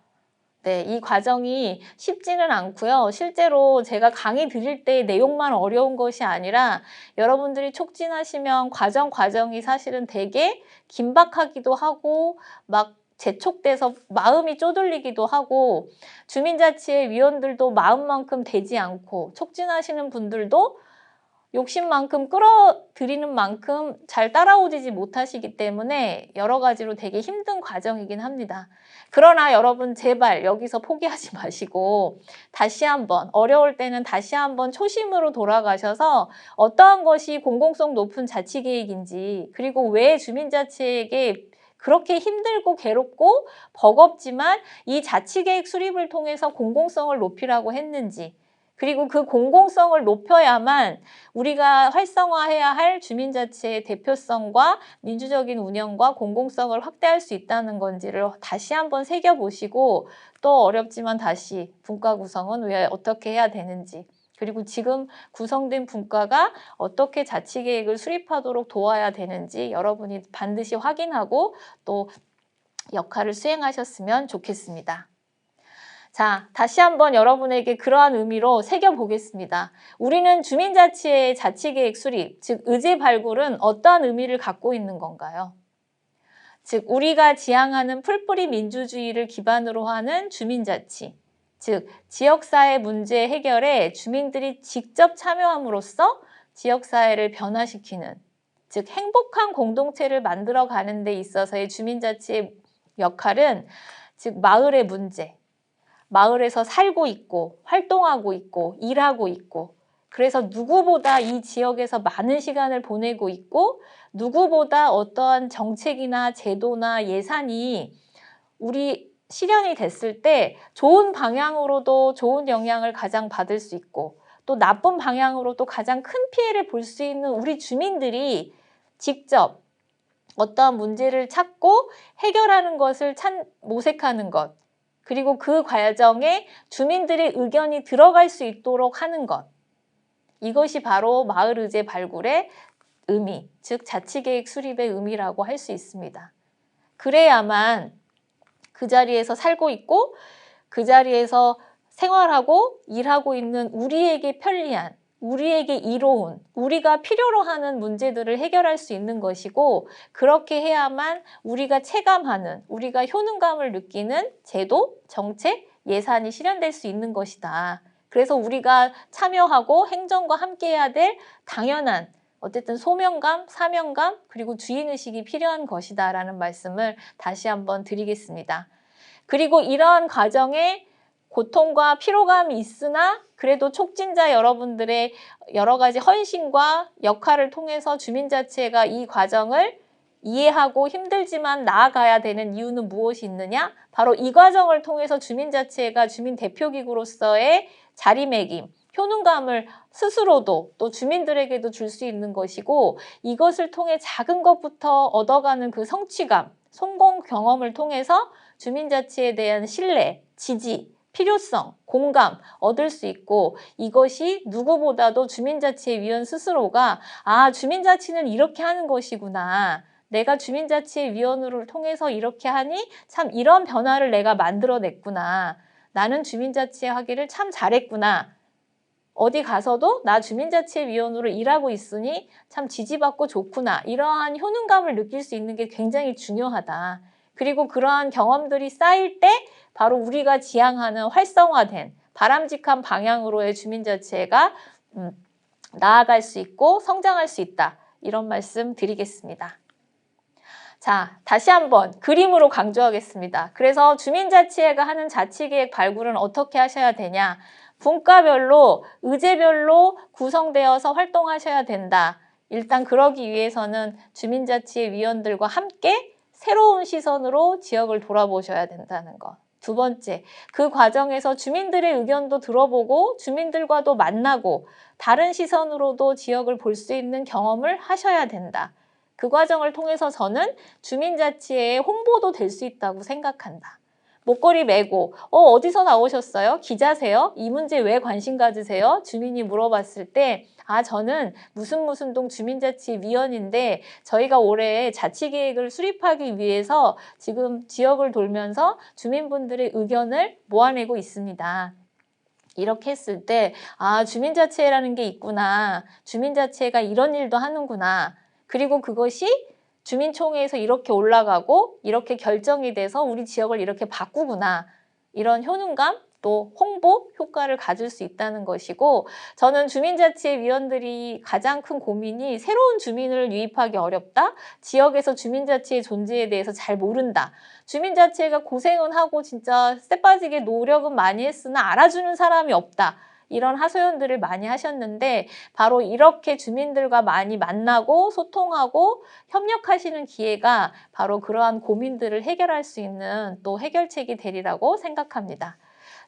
[SPEAKER 1] 네, 이 과정이 쉽지는 않고요. 실제로 제가 강의 드릴 때 내용만 어려운 것이 아니라 여러분들이 촉진하시면 과정이 사실은 되게 긴박하기도 하고 막 재촉돼서 마음이 쪼들리기도 하고 주민자치의 위원들도 마음만큼 되지 않고 촉진하시는 분들도 욕심만큼 끌어들이는 만큼 잘 따라오지 못하시기 때문에 여러 가지로 되게 힘든 과정이긴 합니다. 그러나 여러분 제발 여기서 포기하지 마시고 다시 한번 어려울 때는 다시 한번 초심으로 돌아가셔서 어떠한 것이 공공성 높은 자치계획인지 그리고 왜 주민자치에게 그렇게 힘들고 괴롭고 버겁지만 이 자치계획 수립을 통해서 공공성을 높이라고 했는지 그리고 그 공공성을 높여야만 우리가 활성화해야 할 주민자치의 대표성과 민주적인 운영과 공공성을 확대할 수 있다는 건지를 다시 한번 새겨보시고 또 어렵지만 다시 분과 구성은 왜 어떻게 해야 되는지 그리고 지금 구성된 분과가 어떻게 자치계획을 수립하도록 도와야 되는지 여러분이 반드시 확인하고 또 역할을 수행하셨으면 좋겠습니다. 자, 다시 한번 여러분에게 그러한 의미로 새겨보겠습니다. 우리는 주민자치의 자치계획 수립, 즉 의제 발굴은 어떠한 의미를 갖고 있는 건가요? 즉 우리가 지향하는 풀뿌리 민주주의를 기반으로 하는 주민자치, 즉 지역사회 문제 해결에 주민들이 직접 참여함으로써 지역사회를 변화시키는, 즉 행복한 공동체를 만들어가는 데 있어서의 주민자치의 역할은 즉 마을의 문제, 마을에서 살고 있고 활동하고 있고 일하고 있고 그래서 누구보다 이 지역에서 많은 시간을 보내고 있고 누구보다 어떠한 정책이나 제도나 예산이 우리 실현이 됐을 때 좋은 방향으로도 좋은 영향을 가장 받을 수 있고 또 나쁜 방향으로도 가장 큰 피해를 볼 수 있는 우리 주민들이 직접 어떠한 문제를 찾고 해결하는 것을 모색하는 것 그리고 그 과정에 주민들의 의견이 들어갈 수 있도록 하는 것. 이것이 바로 마을 의제 발굴의 의미, 즉 자치계획 수립의 의미라고 할 수 있습니다. 그래야만 그 자리에서 살고 있고 그 자리에서 생활하고 일하고 있는 우리에게 편리한, 우리에게 이로운, 우리가 필요로 하는 문제들을 해결할 수 있는 것이고 그렇게 해야만 우리가 체감하는, 우리가 효능감을 느끼는 제도, 정책, 예산이 실현될 수 있는 것이다. 그래서 우리가 참여하고 행정과 함께해야 될 당연한 어쨌든 소명감, 사명감, 그리고 주인의식이 필요한 것이다 라는 말씀을 다시 한번 드리겠습니다. 그리고 이러한 과정에 고통과 피로감이 있으나 그래도 촉진자 여러분들의 여러 가지 헌신과 역할을 통해서 주민자치회가 이 과정을 이해하고 힘들지만 나아가야 되는 이유는 무엇이 있느냐? 바로 이 과정을 통해서 주민자치회가 주민대표기구로서의 자리매김, 효능감을 스스로도 또 주민들에게도 줄 수 있는 것이고 이것을 통해 작은 것부터 얻어가는 그 성취감, 성공 경험을 통해서 주민자치에 대한 신뢰, 지지, 필요성, 공감 얻을 수 있고 이것이 누구보다도 주민자치의 위원 스스로가 아, 주민자치는 이렇게 하는 것이구나. 내가 주민자치의 위원으로 통해서 이렇게 하니 참 이런 변화를 내가 만들어냈구나. 나는 주민자치회 하기를 참 잘했구나. 어디 가서도 나 주민자치회 위원으로 일하고 있으니 참 지지받고 좋구나. 이러한 효능감을 느낄 수 있는 게 굉장히 중요하다. 그리고 그러한 경험들이 쌓일 때 바로 우리가 지향하는 활성화된 바람직한 방향으로의 주민자치회가 나아갈 수 있고 성장할 수 있다. 이런 말씀 드리겠습니다. 자, 다시 한번 그림으로 강조하겠습니다. 그래서 주민자치회가 하는 자치계획 발굴은 어떻게 하셔야 되냐? 분과별로, 의제별로 구성되어서 활동하셔야 된다. 일단 그러기 위해서는 주민자치회 위원들과 함께 새로운 시선으로 지역을 돌아보셔야 된다는 것. 두 번째, 그 과정에서 주민들의 의견도 들어보고 주민들과도 만나고 다른 시선으로도 지역을 볼 수 있는 경험을 하셔야 된다. 그 과정을 통해서 저는 주민자치의 홍보도 될 수 있다고 생각한다. 목걸이 메고 어디서 나오셨어요? 기자세요? 이 문제에 왜 관심 가지세요? 주민이 물어봤을 때 저는 무슨 동 주민자치위원인데 저희가 올해 자치계획을 수립하기 위해서 지금 지역을 돌면서 주민분들의 의견을 모아내고 있습니다. 이렇게 했을 때 주민자치회라는 게 있구나. 주민자치회가 이런 일도 하는구나. 그리고 그것이 주민총회에서 이렇게 올라가고 이렇게 결정이 돼서 우리 지역을 이렇게 바꾸구나. 이런 효능감 또 홍보 효과를 가질 수 있다는 것이고 저는 주민자치회 위원들이 가장 큰 고민이 새로운 주민을 유입하기 어렵다. 지역에서 주민자치의 존재에 대해서 잘 모른다. 주민자치회가 고생은 하고 진짜 쎄빠지게 노력은 많이 했으나 알아주는 사람이 없다. 이런 하소연들을 많이 하셨는데 바로 이렇게 주민들과 많이 만나고 소통하고 협력하시는 기회가 바로 그러한 고민들을 해결할 수 있는 또 해결책이 되리라고 생각합니다.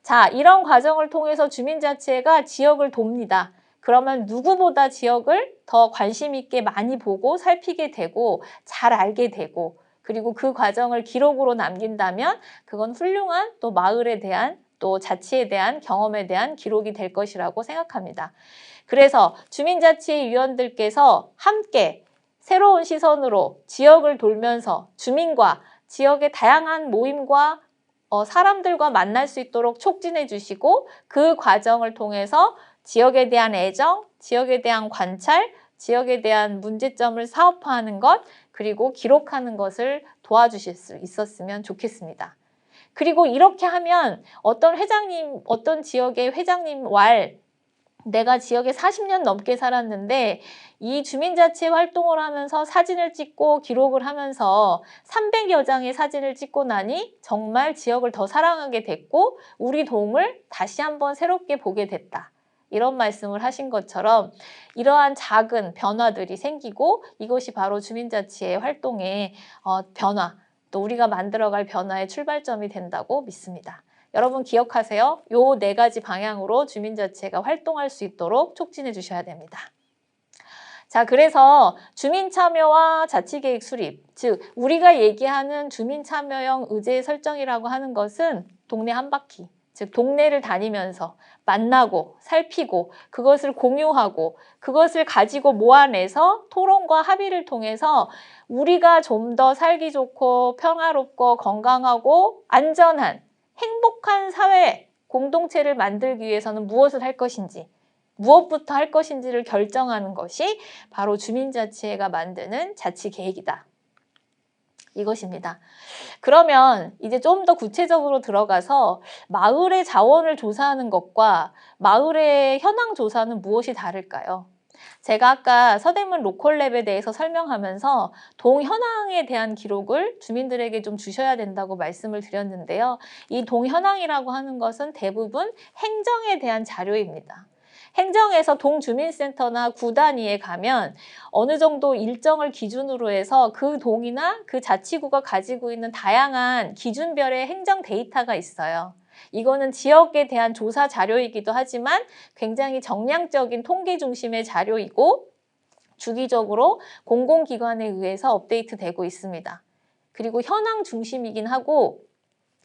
[SPEAKER 1] 자, 이런 과정을 통해서 주민자치회가 지역을 돕니다. 그러면 누구보다 지역을 더 관심 있게 많이 보고 살피게 되고 잘 알게 되고 그리고 그 과정을 기록으로 남긴다면 그건 훌륭한 또 마을에 대한 또 자치에 대한 경험에 대한 기록이 될 것이라고 생각합니다. 그래서 주민자치회 위원들께서 함께 새로운 시선으로 지역을 돌면서 주민과 지역의 다양한 모임과 사람들과 만날 수 있도록 촉진해 주시고 그 과정을 통해서 지역에 대한 애정, 지역에 대한 관찰, 지역에 대한 문제점을 사업화하는 것 그리고 기록하는 것을 도와주실 수 있었으면 좋겠습니다. 그리고 이렇게 하면 어떤 지역의 회장님 내가 지역에 40년 넘게 살았는데 이 주민자치 활동을 하면서 사진을 찍고 기록을 하면서 300여 장의 사진을 찍고 나니 정말 지역을 더 사랑하게 됐고 우리 동을 다시 한번 새롭게 보게 됐다. 이런 말씀을 하신 것처럼 이러한 작은 변화들이 생기고 이것이 바로 주민자치의 활동의 변화, 또 우리가 만들어갈 변화의 출발점이 된다고 믿습니다. 여러분 기억하세요. 요 4가지 방향으로 주민자치회가 활동할 수 있도록 촉진해 주셔야 됩니다. 자, 그래서 주민참여와 자치계획 수립, 즉 우리가 얘기하는 주민참여형 의제 설정이라고 하는 것은 동네 한 바퀴, 즉 동네를 다니면서 만나고 살피고 그것을 공유하고 그것을 가지고 모아내서 토론과 합의를 통해서 우리가 좀 더 살기 좋고 평화롭고 건강하고 안전한 행복한 사회 공동체를 만들기 위해서는 무엇을 할 것인지 무엇부터 할 것인지를 결정하는 것이 바로 주민자치회가 만드는 자치계획이다. 이것입니다. 그러면 이제 좀 더 구체적으로 들어가서 마을의 자원을 조사하는 것과 마을의 현황 조사는 무엇이 다를까요? 제가 아까 서대문 로컬랩에 대해서 설명하면서 동 현황에 대한 기록을 주민들에게 좀 주셔야 된다고 말씀을 드렸는데요. 이 동 현황이라고 하는 것은 대부분 행정에 대한 자료입니다. 행정에서 동주민센터나 구 단위에 가면 어느 정도 일정을 기준으로 해서 그 동이나 그 자치구가 가지고 있는 다양한 기준별의 행정 데이터가 있어요. 이거는 지역에 대한 조사 자료이기도 하지만 굉장히 정량적인 통계 중심의 자료이고 주기적으로 공공기관에 의해서 업데이트되고 있습니다. 그리고 현황 중심이긴 하고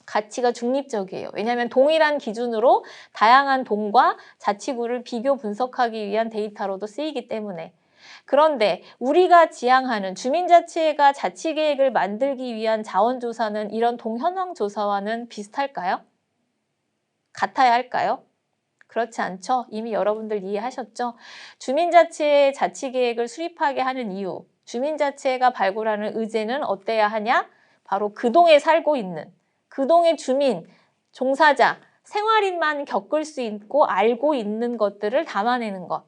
[SPEAKER 1] 가치가 중립적이에요. 왜냐하면 동일한 기준으로 다양한 동과 자치구를 비교 분석하기 위한 데이터로도 쓰이기 때문에. 그런데 우리가 지향하는 주민자치회가 자치계획을 만들기 위한 자원조사는 이런 동현황 조사와는 비슷할까요? 같아야 할까요? 그렇지 않죠? 이미 여러분들 이해하셨죠? 주민자치회 자치계획을 수립하게 하는 이유, 주민자치회가 발굴하는 의제는 어때야 하냐? 바로 그 동에 살고 있는 그 동의 주민, 종사자, 생활인만 겪을 수 있고 알고 있는 것들을 담아내는 것.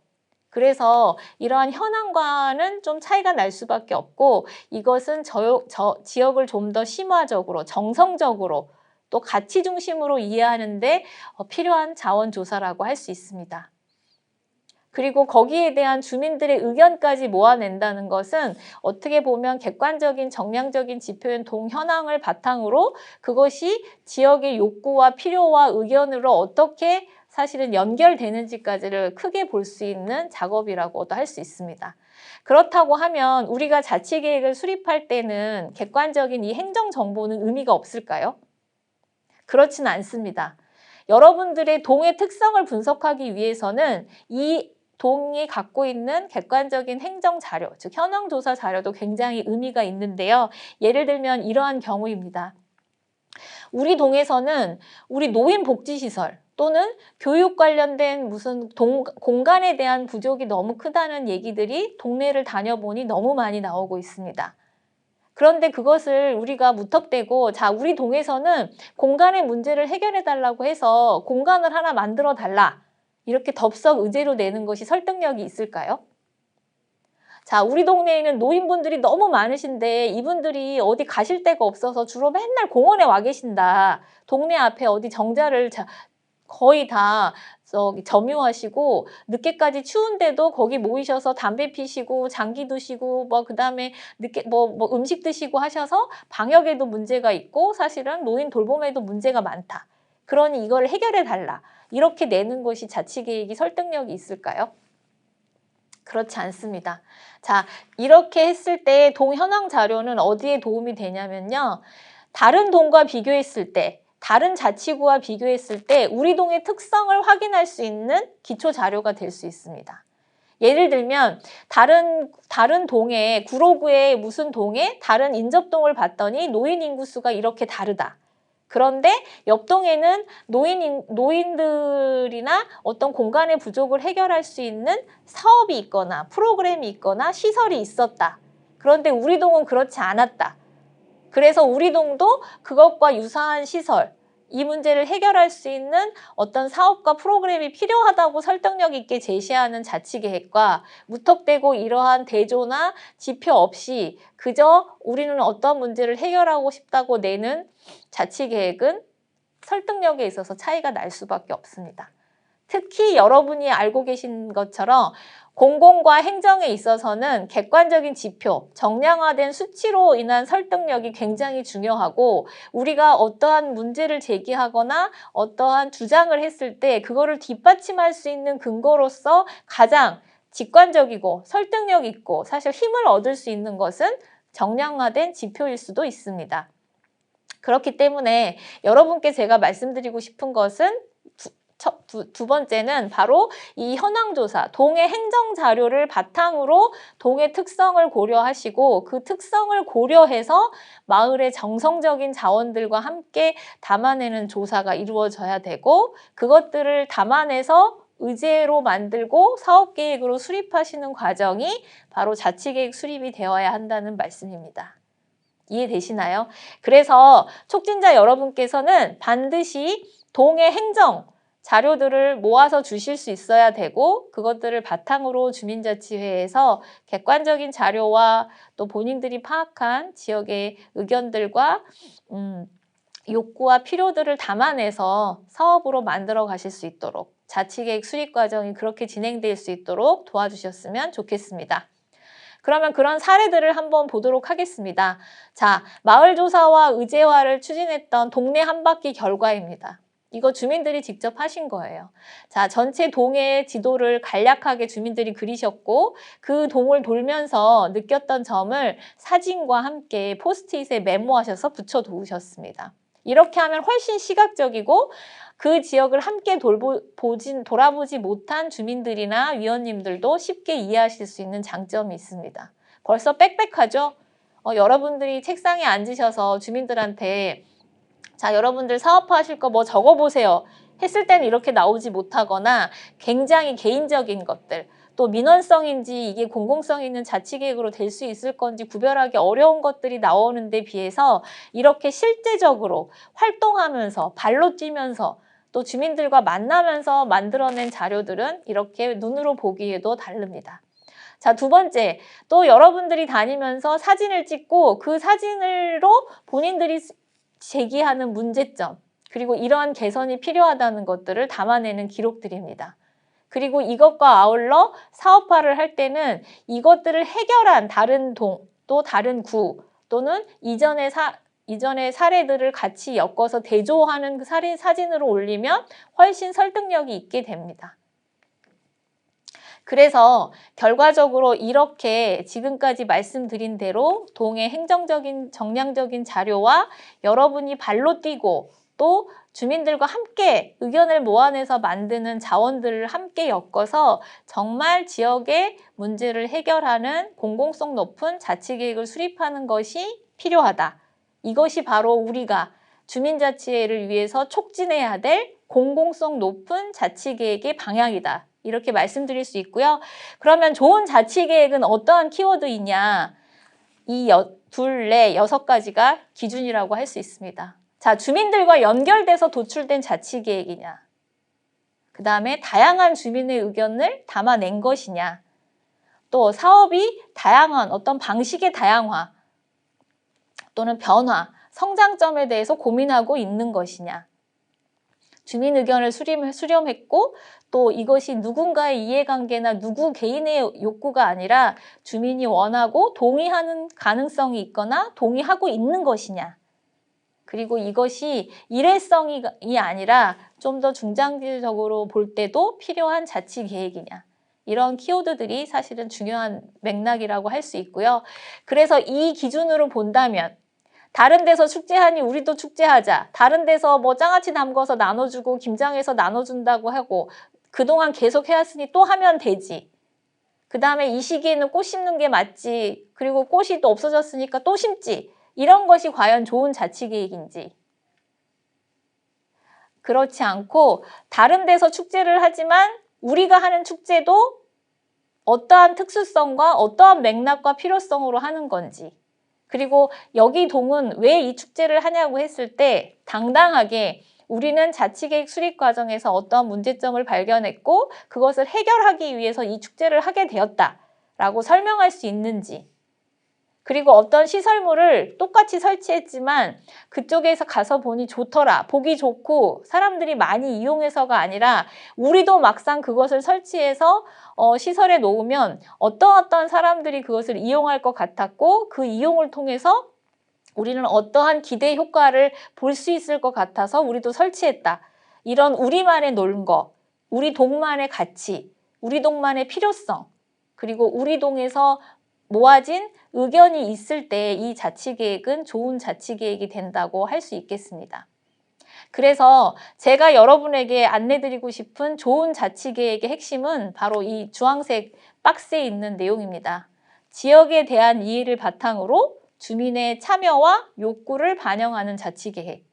[SPEAKER 1] 그래서 이러한 현황과는 좀 차이가 날 수밖에 없고 이것은 지역을 좀 더 심화적으로, 정성적으로 또 가치 중심으로 이해하는 데 필요한 자원조사라고 할 수 있습니다. 그리고 거기에 대한 주민들의 의견까지 모아낸다는 것은 어떻게 보면 객관적인 정량적인 지표인 동현황을 바탕으로 그것이 지역의 욕구와 필요와 의견으로 어떻게 사실은 연결되는지까지를 크게 볼 수 있는 작업이라고도 할 수 있습니다. 그렇다고 하면 우리가 자치계획을 수립할 때는 객관적인 이 행정정보는 의미가 없을까요? 그렇지는 않습니다. 여러분들의 동의 특성을 분석하기 위해서는 이 동이 갖고 있는 객관적인 행정 자료, 즉 현황 조사 자료도 굉장히 의미가 있는데요. 예를 들면 이러한 경우입니다. 우리 동에서는 우리 노인복지시설 또는 교육 관련된 무슨 공간에 대한 부족이 너무 크다는 얘기들이 동네를 다녀보니 너무 많이 나오고 있습니다. 그런데 그것을 우리가 무턱대고 자, 우리 동에서는 공간의 문제를 해결해 달라고 해서 공간을 하나 만들어 달라. 이렇게 덥석 의제로 내는 것이 설득력이 있을까요? 자, 우리 동네에는 노인분들이 너무 많으신데 이분들이 어디 가실 데가 없어서 주로 맨날 공원에 와 계신다. 동네 앞에 어디 정자를 거의 다 점유하시고 늦게까지 추운데도 거기 모이셔서 담배 피시고 장기 드시고 뭐 그다음에 늦게 뭐 음식 드시고 하셔서 방역에도 문제가 있고 사실은 노인 돌봄에도 문제가 많다. 그러니 이걸 해결해 달라. 이렇게 내는 것이 자치계획이 설득력이 있을까요? 그렇지 않습니다. 자, 이렇게 했을 때 동현황 자료는 어디에 도움이 되냐면요. 다른 동과 비교했을 때 다른 자치구와 비교했을 때 우리 동의 특성을 확인할 수 있는 기초 자료가 될 수 있습니다. 예를 들면 다른 동에 구로구의 무슨 동에 다른 인접동을 봤더니 노인 인구수가 이렇게 다르다. 그런데 옆 동에는 노인들이나 어떤 공간의 부족을 해결할 수 있는 사업이 있거나 프로그램이 있거나 시설이 있었다. 그런데 우리 동은 그렇지 않았다. 그래서 우리 동도 그것과 유사한 시설, 이 문제를 해결할 수 있는 어떤 사업과 프로그램이 필요하다고 설득력 있게 제시하는 자치계획과 무턱대고 이러한 대조나 지표 없이 그저 우리는 어떤 문제를 해결하고 싶다고 내는 자치계획은 설득력에 있어서 차이가 날 수밖에 없습니다. 특히 여러분이 알고 계신 것처럼 공공과 행정에 있어서는 객관적인 지표, 정량화된 수치로 인한 설득력이 굉장히 중요하고 우리가 어떠한 문제를 제기하거나 어떠한 주장을 했을 때 그거를 뒷받침할 수 있는 근거로서 가장 직관적이고 설득력 있고 사실 힘을 얻을 수 있는 것은 정량화된 지표일 수도 있습니다. 그렇기 때문에 여러분께 제가 말씀드리고 싶은 것은 두 번째는 바로 이 현황조사, 동의 행정자료를 바탕으로 동의 특성을 고려하시고 그 특성을 고려해서 마을의 정성적인 자원들과 함께 담아내는 조사가 이루어져야 되고 그것들을 담아내서 의제로 만들고 사업계획으로 수립하시는 과정이 바로 자치계획 수립이 되어야 한다는 말씀입니다. 이해되시나요? 그래서 촉진자 여러분께서는 반드시 동의 행정 자료들을 모아서 주실 수 있어야 되고 그것들을 바탕으로 주민자치회에서 객관적인 자료와 또 본인들이 파악한 지역의 의견들과 욕구와 필요들을 담아내서 사업으로 만들어 가실 수 있도록 자치계획 수립 과정이 그렇게 진행될 수 있도록 도와주셨으면 좋겠습니다. 그러면 그런 사례들을 한번 보도록 하겠습니다. 자, 마을조사와 의제화를 추진했던 동네 한바퀴 결과입니다. 이거 주민들이 직접 하신 거예요. 자, 전체 동의 지도를 간략하게 주민들이 그리셨고 그 동을 돌면서 느꼈던 점을 사진과 함께 포스트잇에 메모하셔서 붙여두셨습니다. 이렇게 하면 훨씬 시각적이고 그 지역을 함께 돌아보지 못한 주민들이나 위원님들도 쉽게 이해하실 수 있는 장점이 있습니다. 벌써 빽빽하죠? 여러분들이 책상에 앉으셔서 주민들한테 자, 여러분들 사업화하실 거 뭐 적어보세요. 했을 때는 이렇게 나오지 못하거나 굉장히 개인적인 것들, 또 민원성인지 이게 공공성 있는 자치계획으로 될 수 있을 건지 구별하기 어려운 것들이 나오는 데 비해서 이렇게 실제적으로 활동하면서 발로 뛰면서 또 주민들과 만나면서 만들어낸 자료들은 이렇게 눈으로 보기에도 다릅니다. 자, 두 번째, 또 여러분들이 다니면서 사진을 찍고 그 사진으로 본인들이 제기하는 문제점, 그리고 이러한 개선이 필요하다는 것들을 담아내는 기록들입니다. 그리고 이것과 아울러 사업화를 할 때는 이것들을 해결한 다른 동, 또 다른 구, 또는 이전의 사례들을 같이 엮어서 대조하는 그 사진으로 올리면 훨씬 설득력이 있게 됩니다. 그래서 결과적으로 이렇게 지금까지 말씀드린 대로 동의 행정적인 정량적인 자료와 여러분이 발로 뛰고 또 주민들과 함께 의견을 모아내서 만드는 자원들을 함께 엮어서 정말 지역의 문제를 해결하는 공공성 높은 자치계획을 수립하는 것이 필요하다. 이것이 바로 우리가 주민자치를 위해서 촉진해야 될 공공성 높은 자치계획의 방향이다. 이렇게 말씀드릴 수 있고요. 그러면 좋은 자치계획은 어떠한 키워드이냐? 이 둘, 넷, 6가지가 기준이라고 할 수 있습니다. 자, 주민들과 연결돼서 도출된 자치계획이냐? 그 다음에 다양한 주민의 의견을 담아낸 것이냐? 또 사업이 다양한 어떤 방식의 다양화 또는 변화, 성장점에 대해서 고민하고 있는 것이냐? 주민 의견을 수렴했고 또 이것이 누군가의 이해관계나 누구 개인의 욕구가 아니라 주민이 원하고 동의하는 가능성이 있거나 동의하고 있는 것이냐. 그리고 이것이 일회성이 아니라 좀 더 중장기적으로 볼 때도 필요한 자치 계획이냐. 이런 키워드들이 사실은 중요한 맥락이라고 할 수 있고요. 그래서 이 기준으로 본다면 다른 데서 축제하니 우리도 축제하자. 다른 데서 뭐 장아찌 담궈서 나눠주고 김장해서 나눠준다고 하고 그동안 계속 해왔으니 또 하면 되지. 그 다음에 이 시기에는 꽃 심는 게 맞지. 그리고 꽃이 또 없어졌으니까 또 심지. 이런 것이 과연 좋은 자치계획인지. 그렇지 않고 다른 데서 축제를 하지만 우리가 하는 축제도 어떠한 특수성과 어떠한 맥락과 필요성으로 하는 건지. 그리고 여기 동은 왜 이 축제를 하냐고 했을 때 당당하게 우리는 자치계획 수립 과정에서 어떠한 문제점을 발견했고 그것을 해결하기 위해서 이 축제를 하게 되었다라고 설명할 수 있는지, 그리고 어떤 시설물을 똑같이 설치했지만 그쪽에서 가서 보니 좋더라, 보기 좋고 사람들이 많이 이용해서가 아니라 우리도 막상 그것을 설치해서 시설에 놓으면 어떤 사람들이 그것을 이용할 것 같았고 그 이용을 통해서 우리는 어떠한 기대 효과를 볼 수 있을 것 같아서 우리도 설치했다. 이런 우리만의 노는 거, 우리 동만의 가치, 우리 동만의 필요성, 그리고 우리 동에서 모아진 의견이 있을 때 이 자치계획은 좋은 자치계획이 된다고 할 수 있겠습니다. 그래서 제가 여러분에게 안내드리고 싶은 좋은 자치계획의 핵심은 바로 이 주황색 박스에 있는 내용입니다. 지역에 대한 이해를 바탕으로 주민의 참여와 욕구를 반영하는 자치계획.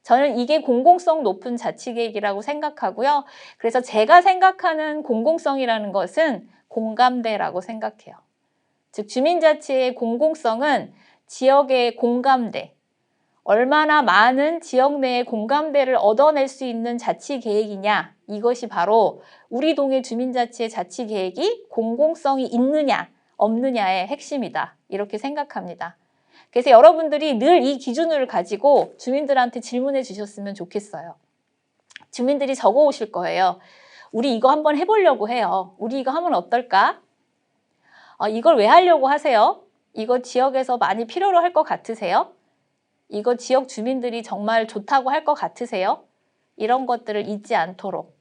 [SPEAKER 1] 저는 이게 공공성 높은 자치계획이라고 생각하고요. 그래서 제가 생각하는 공공성이라는 것은 공감대라고 생각해요. 즉 주민자치의 공공성은 지역의 공감대, 얼마나 많은 지역 내의 공감대를 얻어낼 수 있는 자치계획이냐, 이것이 바로 우리 동의 주민자치의 자치계획이 공공성이 있느냐 없느냐의 핵심이다, 이렇게 생각합니다. 그래서 여러분들이 늘 이 기준을 가지고 주민들한테 질문해 주셨으면 좋겠어요. 주민들이 적어 오실 거예요. 우리 이거 한번 해보려고 해요. 우리 이거 하면 어떨까? 이걸 왜 하려고 하세요? 이거 지역에서 많이 필요로 할 것 같으세요? 이거 지역 주민들이 정말 좋다고 할 것 같으세요? 이런 것들을 잊지 않도록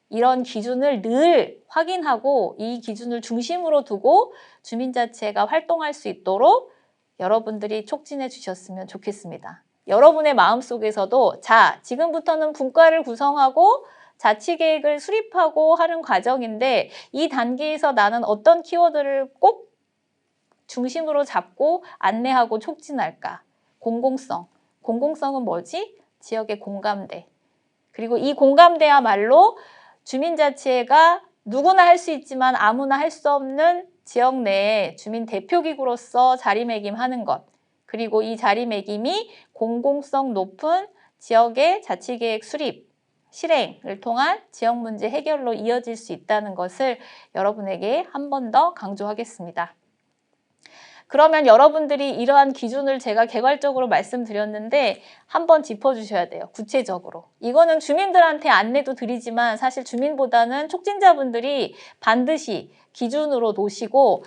[SPEAKER 1] 이런 기준을 늘 확인하고 이 기준을 중심으로 두고 주민자치회가 활동할 수 있도록 여러분들이 촉진해 주셨으면 좋겠습니다. 여러분의 마음속에서도 자, 지금부터는 분과를 구성하고 자치계획을 수립하고 하는 과정인데 이 단계에서 나는 어떤 키워드를 꼭 중심으로 잡고 안내하고 촉진할까? 공공성. 공공성은 뭐지? 지역의 공감대. 그리고 이 공감대야말로 주민자치회가 누구나 할 수 있지만 아무나 할 수 없는 지역 내에 주민 대표기구로서 자리매김하는 것. 그리고 이 자리매김이 공공성 높은 지역의 자치계획 수립, 실행을 통한 지역 문제 해결로 이어질 수 있다는 것을 여러분에게 한 번 더 강조하겠습니다. 그러면 여러분들이 이러한 기준을 제가 개괄적으로 말씀드렸는데 한번 짚어주셔야 돼요. 구체적으로. 이거는 주민들한테 안내도 드리지만 사실 주민보다는 촉진자분들이 반드시 기준으로 놓으시고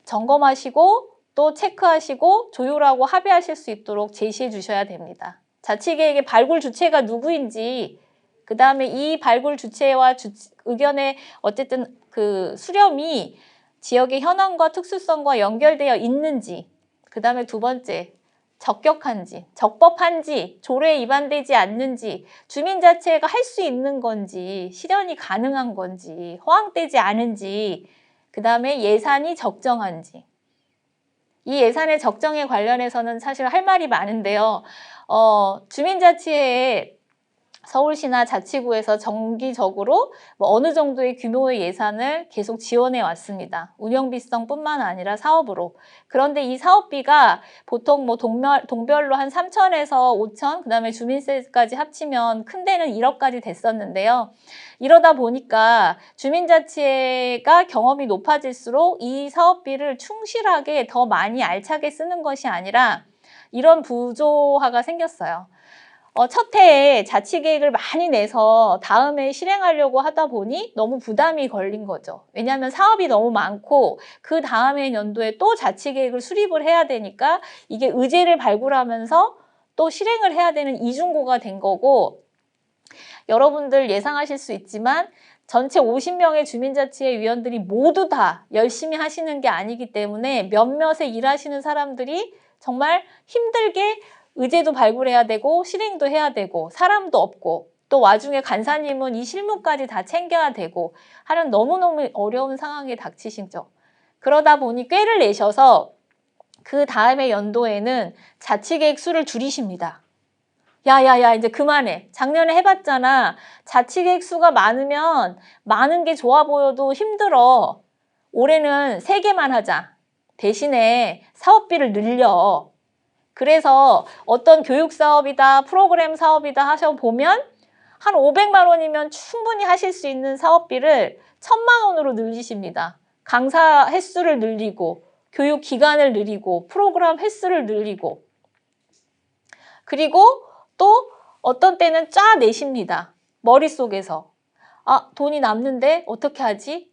[SPEAKER 1] 점검하시고 또 체크하시고 조율하고 합의하실 수 있도록 제시해 주셔야 됩니다. 자치계획의 발굴 주체가 누구인지, 그 다음에 이 발굴 주체와 의견의 어쨌든 그 수렴이 지역의 현황과 특수성과 연결되어 있는지, 그 다음에 두 번째, 적격한지, 적법한지, 조례에 위반되지 않는지, 주민자치회가 할 수 있는 건지, 실현이 가능한 건지, 허황되지 않은지, 그 다음에 예산이 적정한지. 이 예산의 적정에 관련해서는 사실 할 말이 많은데요. 주민자치회에 서울시나 자치구에서 정기적으로 어느 정도의 규모의 예산을 계속 지원해 왔습니다. 운영비성뿐만 아니라 사업으로. 그런데 이 사업비가 보통 동별로 한 3천에서 5천, 그 다음에 주민세까지 합치면 큰 데는 1억까지 됐었는데요. 이러다 보니까 주민자치회가 경험이 높아질수록 이 사업비를 충실하게 더 많이 알차게 쓰는 것이 아니라 이런 부조화가 생겼어요. 첫 해에 자치계획을 많이 내서 다음에 실행하려고 하다 보니 너무 부담이 걸린 거죠. 왜냐하면 사업이 너무 많고 그 다음에 연도에 또 자치계획을 수립을 해야 되니까 이게 의제를 발굴하면서 또 실행을 해야 되는 이중고가 된 거고, 여러분들 예상하실 수 있지만 전체 50명의 주민자치회 위원들이 모두 다 열심히 하시는 게 아니기 때문에 몇몇의 일하시는 사람들이 정말 힘들게 의제도 발굴해야 되고 실행도 해야 되고 사람도 없고 또 와중에 간사님은 이 실무까지 다 챙겨야 되고 하는 너무너무 어려운 상황에 닥치시죠. 그러다 보니 꾀를 내셔서 그 다음에 연도에는 자치계획 수를 줄이십니다. 야야야 이제 그만해. 작년에 해봤잖아. 자치계획 수가 많으면 많은 게 좋아 보여도 힘들어. 올해는 3개만 하자. 대신에 사업비를 늘려. 그래서 어떤 교육 사업이다, 프로그램 사업이다 하셔보면 한 500만 원이면 충분히 하실 수 있는 사업비를 1000만 원으로 늘리십니다. 강사 횟수를 늘리고 교육 기간을 늘리고 프로그램 횟수를 늘리고, 그리고 또 어떤 때는 쫙 내십니다. 머릿속에서. 아, 돈이 남는데 어떻게 하지?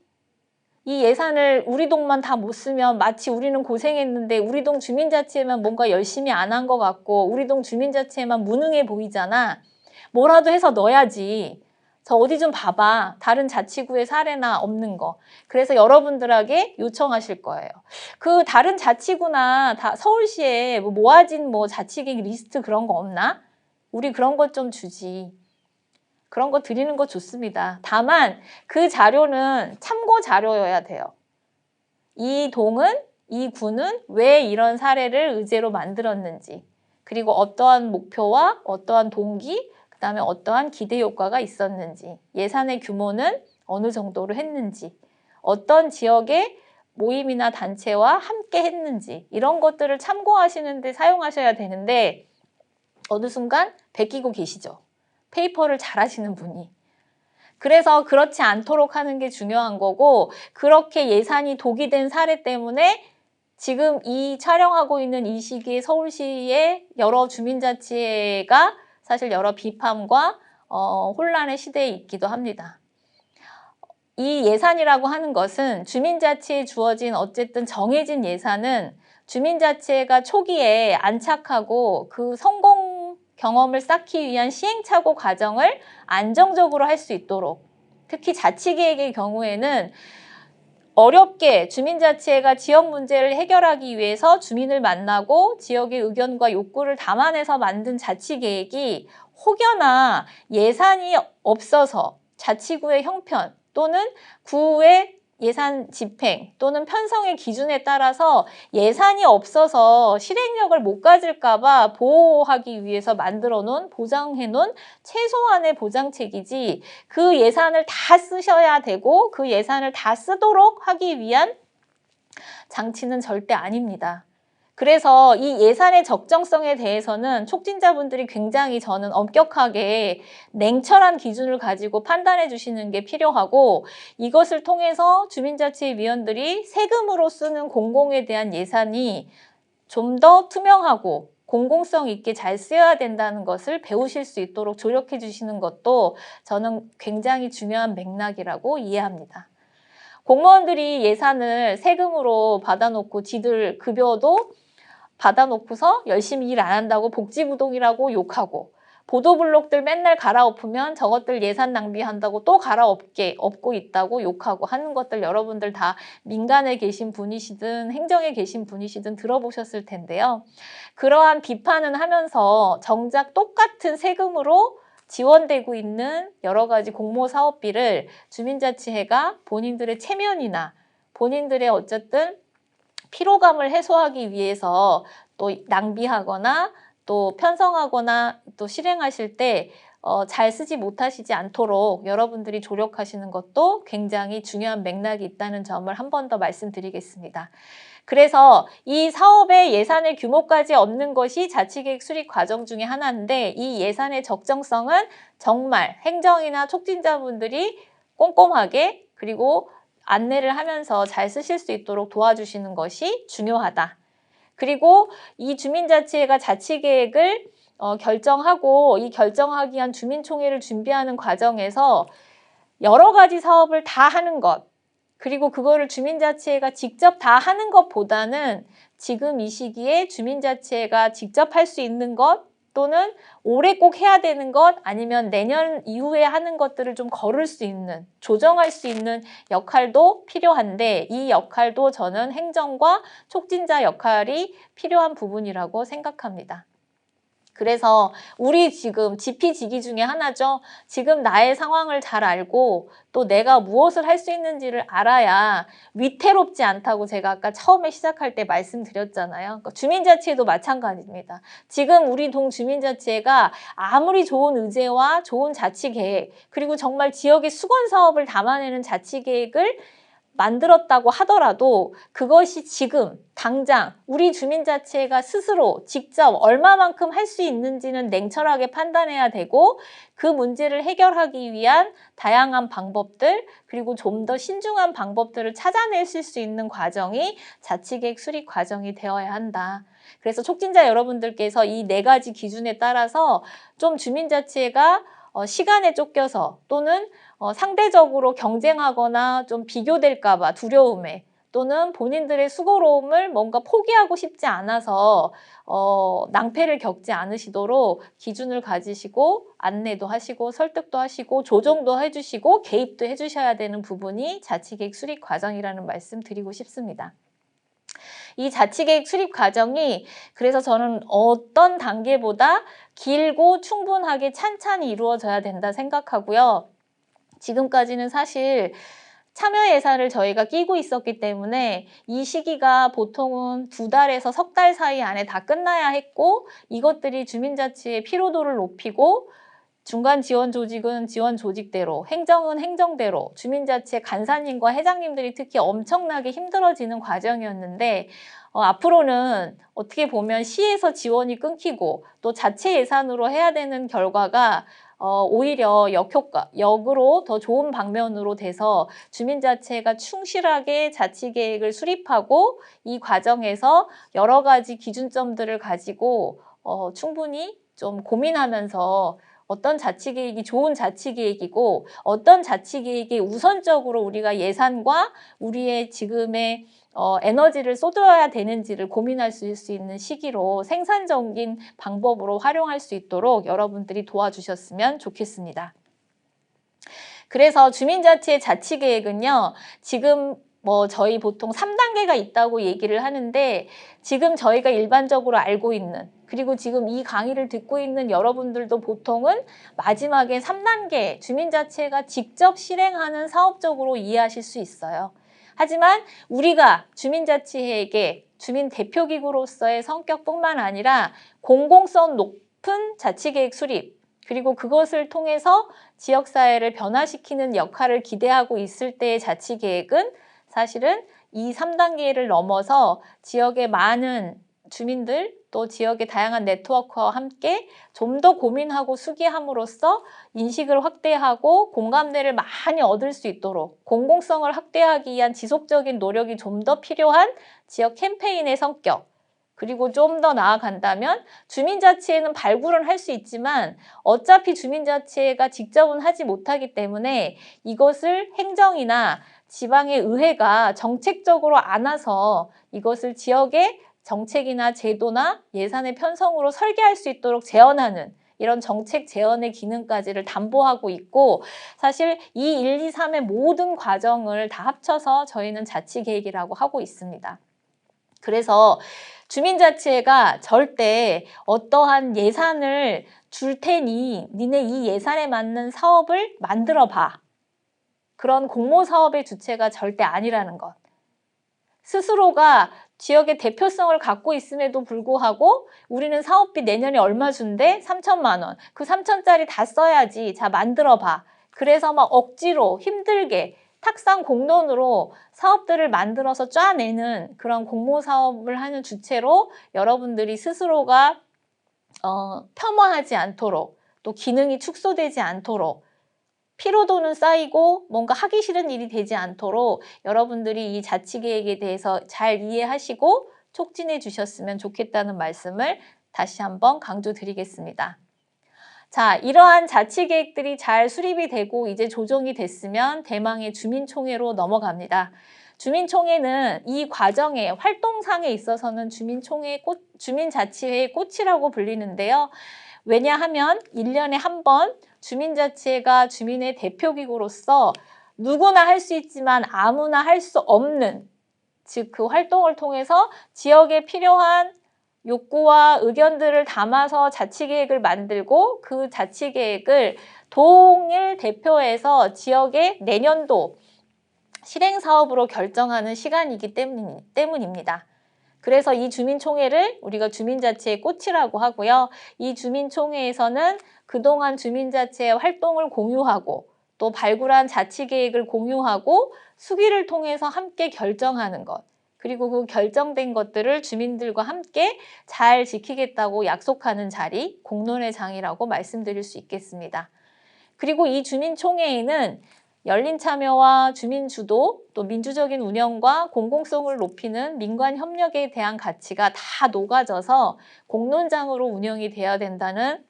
[SPEAKER 1] 이 예산을 우리 동만 다 못 쓰면 마치 우리는 고생했는데 우리 동 주민자치회만 뭔가 열심히 안 한 것 같고 우리 동 주민자치회만 무능해 보이잖아. 뭐라도 해서 넣어야지. 저 어디 좀 봐봐. 다른 자치구의 사례나 없는 거. 그래서 여러분들에게 요청하실 거예요. 그 다른 자치구나 서울시에 모아진 자치계획 리스트 그런 거 없나? 우리 그런 것 좀 주지. 그런 거 드리는 거 좋습니다. 다만 그 자료는 참고 자료여야 돼요. 이 동은, 이 구는 왜 이런 사례를 의제로 만들었는지, 그리고 어떠한 목표와 어떠한 동기, 그 다음에 어떠한 기대 효과가 있었는지, 예산의 규모는 어느 정도로 했는지, 어떤 지역의 모임이나 단체와 함께 했는지, 이런 것들을 참고하시는 데 사용하셔야 되는데 어느 순간 베끼고 계시죠. 페이퍼를 잘 하시는 분이. 그래서 그렇지 않도록 하는 게 중요한 거고, 그렇게 예산이 독이된 사례 때문에 지금 이 촬영하고 있는 이 시기에 서울시의 여러 주민자치회가 사실 여러 비판과 혼란의 시대에 있기도 합니다. 이 예산이라고 하는 것은 주민자치에 주어진 어쨌든 정해진 예산은 주민자치회가 초기에 안착하고 그 성공 경험을 쌓기 위한 시행착오 과정을 안정적으로 할 수 있도록, 특히 자치계획의 경우에는 어렵게 주민자치회가 지역 문제를 해결하기 위해서 주민을 만나고 지역의 의견과 욕구를 담아내서 만든 자치계획이 혹여나 예산이 없어서 자치구의 형편 또는 구의 예산 집행 또는 편성의 기준에 따라서 예산이 없어서 실행력을 못 가질까 봐 보호하기 위해서 만들어 놓은, 보장해 놓은 최소한의 보장책이지 그 예산을 다 쓰셔야 되고 그 예산을 다 쓰도록 하기 위한 장치는 절대 아닙니다. 그래서 이 예산의 적정성에 대해서는 촉진자분들이 굉장히 저는 엄격하게 냉철한 기준을 가지고 판단해 주시는 게 필요하고, 이것을 통해서 주민자치위원들이 세금으로 쓰는 공공에 대한 예산이 좀 더 투명하고 공공성 있게 잘 쓰여야 된다는 것을 배우실 수 있도록 조력해 주시는 것도 저는 굉장히 중요한 맥락이라고 이해합니다. 공무원들이 예산을 세금으로 받아놓고 지들 급여도 받아놓고서 열심히 일 안 한다고 복지부동이라고 욕하고, 보도블록들 맨날 갈아엎으면 저것들 예산 낭비한다고 또 갈아엎고 있다고 욕하고 하는 것들 여러분들 다 민간에 계신 분이시든 행정에 계신 분이시든 들어보셨을 텐데요. 그러한 비판은 하면서 정작 똑같은 세금으로 지원되고 있는 여러 가지 공모사업비를 주민자치회가 본인들의 체면이나 본인들의 어쨌든 피로감을 해소하기 위해서 또 낭비하거나 또 편성하거나 또 실행하실 때 잘 쓰지 못하시지 않도록 여러분들이 조력하시는 것도 굉장히 중요한 맥락이 있다는 점을 한 번 더 말씀드리겠습니다. 그래서 이 사업의 예산의 규모까지 없는 것이 자치계획 수립 과정 중에 하나인데, 이 예산의 적정성은 정말 행정이나 촉진자분들이 꼼꼼하게 그리고 안내를 하면서 잘 쓰실 수 있도록 도와주시는 것이 중요하다. 그리고 이 주민자치회가 자치계획을 결정하고 이 결정하기 위한 주민총회를 준비하는 과정에서 여러 가지 사업을 다 하는 것, 그리고 그거를 주민자치회가 직접 다 하는 것보다는 지금 이 시기에 주민자치회가 직접 할 수 있는 것, 또는 올해 꼭 해야 되는 것, 아니면 내년 이후에 하는 것들을 좀 걸을 수 있는, 조정할 수 있는 역할도 필요한데, 이 역할도 저는 행정과 촉진자 역할이 필요한 부분이라고 생각합니다. 그래서 우리 지금 지피지기 중에 하나죠. 지금 나의 상황을 잘 알고 또 내가 무엇을 할 수 있는지를 알아야 위태롭지 않다고 제가 아까 처음에 시작할 때 말씀드렸잖아요. 그러니까 주민자치회도 마찬가지입니다. 지금 우리 동 주민자치회가 아무리 좋은 의제와 좋은 자치계획, 그리고 정말 지역의 수건사업을 담아내는 자치계획을 만들었다고 하더라도 그것이 지금 당장 우리 주민자치회가 스스로 직접 얼마만큼 할 수 있는지는 냉철하게 판단해야 되고, 그 문제를 해결하기 위한 다양한 방법들, 그리고 좀 더 신중한 방법들을 찾아내실 수 있는 과정이 자치계획 수립 과정이 되어야 한다. 그래서 촉진자 여러분들께서 이 4가지 기준에 따라서 좀 주민자치회가 시간에 쫓겨서 또는 상대적으로 경쟁하거나 좀 비교될까 봐 두려움에, 또는 본인들의 수고로움을 뭔가 포기하고 싶지 않아서 낭패를 겪지 않으시도록 기준을 가지시고 안내도 하시고 설득도 하시고 조정도 해주시고 개입도 해주셔야 되는 부분이 자치계획 수립 과정이라는 말씀 드리고 싶습니다. 이 자치계획 수립 과정이 그래서 저는 어떤 단계보다 길고 충분하게 찬찬히 이루어져야 된다 생각하고요. 지금까지는 사실 참여 예산을 저희가 끼고 있었기 때문에 이 시기가 보통은 2달에서 석 달 사이 안에 다 끝나야 했고, 이것들이 주민자치의 피로도를 높이고 중간 지원 조직은 지원 조직대로, 행정은 행정대로, 주민자치의 간사님과 회장님들이 특히 엄청나게 힘들어지는 과정이었는데, 앞으로는 어떻게 보면 시에서 지원이 끊기고 또 자체 예산으로 해야 되는 결과가 오히려 역으로 더 좋은 방면으로 돼서 주민자치회가 충실하게 자치계획을 수립하고 이 과정에서 여러 가지 기준점들을 가지고 충분히 좀 고민하면서 어떤 자치계획이 좋은 자치계획이고 어떤 자치계획이 우선적으로 우리가 예산과 우리의 지금의 에너지를 쏟아야 되는지를 고민할 수 있는 시기로 생산적인 방법으로 활용할 수 있도록 여러분들이 도와주셨으면 좋겠습니다. 그래서 주민자치의 자치계획은요, 지금 저희 보통 3단계가 있다고 얘기를 하는데, 지금 저희가 일반적으로 알고 있는, 그리고 지금 이 강의를 듣고 있는 여러분들도 보통은 마지막에 3단계 주민자치회가 직접 실행하는 사업적으로 이해하실 수 있어요. 하지만 우리가 주민자치회에게 주민 대표기구로서의 성격뿐만 아니라 공공성 높은 자치계획 수립, 그리고 그것을 통해서 지역사회를 변화시키는 역할을 기대하고 있을 때의 자치계획은 사실은 이 3단계를 넘어서 지역의 많은 주민들 또 지역의 다양한 네트워크와 함께 좀 더 고민하고 숙의함으로써 인식을 확대하고 공감대를 많이 얻을 수 있도록 공공성을 확대하기 위한 지속적인 노력이 좀 더 필요한 지역 캠페인의 성격, 그리고 좀 더 나아간다면 주민자치회는 발굴은 할 수 있지만 어차피 주민자치회가 직접은 하지 못하기 때문에 이것을 행정이나 지방의 의회가 정책적으로 안아서 이것을 지역의 정책이나 제도나 예산의 편성으로 설계할 수 있도록 제언하는 이런 정책 제언의 기능까지를 담보하고 있고, 사실 이 1, 2, 3의 모든 과정을 다 합쳐서 저희는 자치계획이라고 하고 있습니다. 그래서 주민자치회가 절대 어떠한 예산을 줄 테니 니네 이 예산에 맞는 사업을 만들어 봐, 그런 공모사업의 주체가 절대 아니라는 것. 스스로가 지역의 대표성을 갖고 있음에도 불구하고 우리는 사업비 내년에 얼마 준대? 3천만 원. 그 3천짜리 다 써야지. 자, 만들어 봐. 그래서 막 억지로 힘들게 탁상 공론으로 사업들을 만들어서 짜내는 그런 공모사업을 하는 주체로 여러분들이 스스로가 폄하하지 않도록, 또 기능이 축소되지 않도록, 피로도는 쌓이고 뭔가 하기 싫은 일이 되지 않도록 여러분들이 이 자치계획에 대해서 잘 이해하시고 촉진해 주셨으면 좋겠다는 말씀을 다시 한번 강조드리겠습니다. 자, 이러한 자치계획들이 잘 수립이 되고 이제 조정이 됐으면 대망의 주민총회로 넘어갑니다. 주민총회는 이 과정의 활동상에 있어서는 주민자치회의 꽃이라고 불리는데요. 왜냐하면 1년에 한 번 주민자치회가 주민의 대표기구로서 누구나 할 수 있지만 아무나 할 수 없는, 즉 그 활동을 통해서 지역에 필요한 욕구와 의견들을 담아서 자치계획을 만들고 그 자치계획을 동일 대표해서 지역의 내년도 실행사업으로 결정하는 시간이기 때문입니다. 그래서 이 주민총회를 우리가 주민자치의 꽃이라고 하고요. 이 주민총회에서는 그동안 주민자치의 활동을 공유하고 또 발굴한 자치계획을 공유하고 수기를 통해서 함께 결정하는 것, 그리고 그 결정된 것들을 주민들과 함께 잘 지키겠다고 약속하는 자리, 공론의 장이라고 말씀드릴 수 있겠습니다. 그리고 이 주민총회에는 열린 참여와 주민 주도, 또 민주적인 운영과 공공성을 높이는 민관 협력에 대한 가치가 다 녹아져서 공론장으로 운영이 되어야 된다는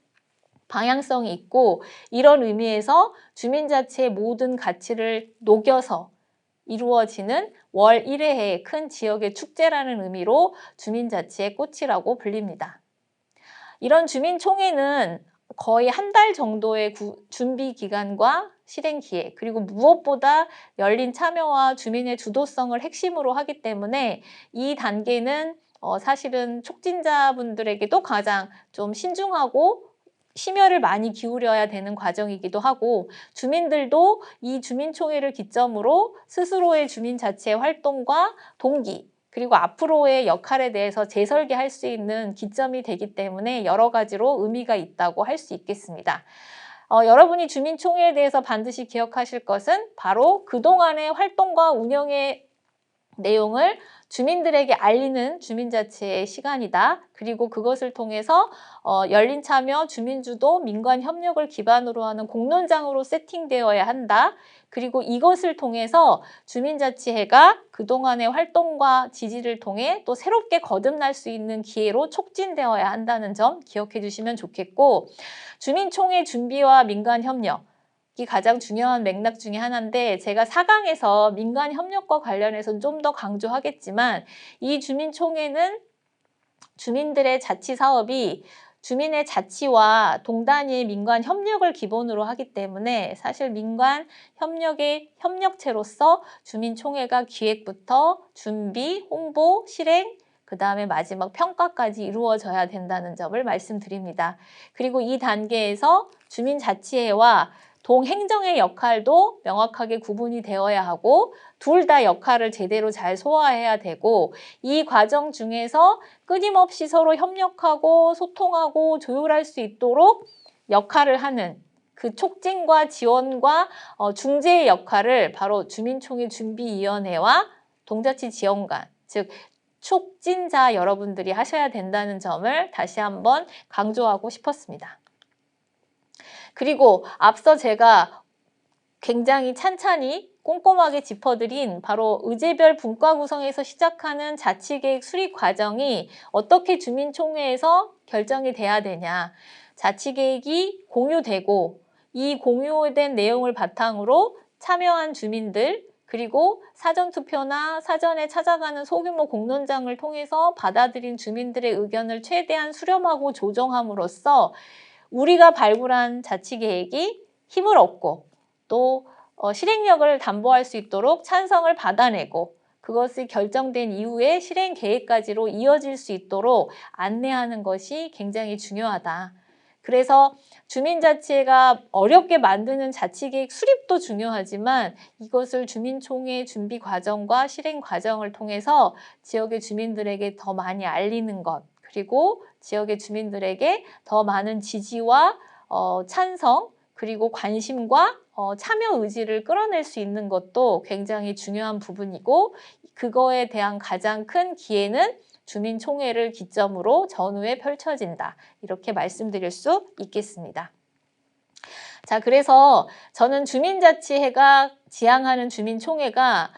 [SPEAKER 1] 방향성이 있고, 이런 의미에서 주민자치의 모든 가치를 녹여서 이루어지는 월 1회의 큰 지역의 축제라는 의미로 주민자치의 꽃이라고 불립니다. 이런 주민총회는 거의 한 달 정도의 준비 기간과 실행 기획, 그리고 무엇보다 열린 참여와 주민의 주도성을 핵심으로 하기 때문에 이 단계는 사실은 촉진자분들에게도 가장 좀 신중하고 심혈을 많이 기울여야 되는 과정이기도 하고, 주민들도 이 주민총회를 기점으로 스스로의 주민자치의 활동과 동기, 그리고 앞으로의 역할에 대해서 재설계할 수 있는 기점이 되기 때문에 여러 가지로 의미가 있다고 할 수 있겠습니다. 여러분이 주민총회에 대해서 반드시 기억하실 것은 바로 그동안의 활동과 운영의 내용을 주민들에게 알리는 주민자치의 시간이다. 그리고 그것을 통해서 열린 참여, 주민주도, 민관협력을 기반으로 하는 공론장으로 세팅되어야 한다. 그리고 이것을 통해서 주민자치회가 그동안의 활동과 지지를 통해 또 새롭게 거듭날 수 있는 기회로 촉진되어야 한다는 점 기억해 주시면 좋겠고, 주민총회 준비와 민관협력, 이 가장 중요한 맥락 중에 하나인데, 제가 4강에서 민간협력과 관련해서는 좀 더 강조하겠지만 이 주민총회는 주민들의 자치사업이 주민의 자치와 동단위의 민간협력을 기본으로 하기 때문에 사실 민간협력의 협력체로서 주민총회가 기획부터 준비, 홍보, 실행, 그 다음에 마지막 평가까지 이루어져야 된다는 점을 말씀드립니다. 그리고 이 단계에서 주민자치회와 동행정의 역할도 명확하게 구분이 되어야 하고 둘 다 역할을 제대로 잘 소화해야 되고, 이 과정 중에서 끊임없이 서로 협력하고 소통하고 조율할 수 있도록 역할을 하는 그 촉진과 지원과 중재의 역할을 바로 주민총회 준비위원회와 동자치 지원관, 즉 촉진자 여러분들이 하셔야 된다는 점을 다시 한번 강조하고 싶었습니다. 그리고 앞서 제가 굉장히 찬찬히 꼼꼼하게 짚어드린 바로 의제별 분과 구성에서 시작하는 자치계획 수립 과정이 어떻게 주민총회에서 결정이 돼야 되냐. 자치계획이 공유되고 이 공유된 내용을 바탕으로 참여한 주민들 그리고 사전투표나 사전에 찾아가는 소규모 공론장을 통해서 받아들인 주민들의 의견을 최대한 수렴하고 조정함으로써 우리가 발굴한 자치계획이 힘을 얻고 또 실행력을 담보할 수 있도록 찬성을 받아내고 그것이 결정된 이후에 실행 계획까지로 이어질 수 있도록 안내하는 것이 굉장히 중요하다. 그래서 주민자치회가 어렵게 만드는 자치계획 수립도 중요하지만 이것을 주민총회 준비 과정과 실행 과정을 통해서 지역의 주민들에게 더 많이 알리는 것 그리고 지역의 주민들에게 더 많은 지지와 찬성 그리고 관심과 참여 의지를 끌어낼 수 있는 것도 굉장히 중요한 부분이고 그거에 대한 가장 큰 기회는 주민총회를 기점으로 전후에 펼쳐진다. 이렇게 말씀드릴 수 있겠습니다. 자, 그래서 저는 주민자치회가 지향하는 주민총회가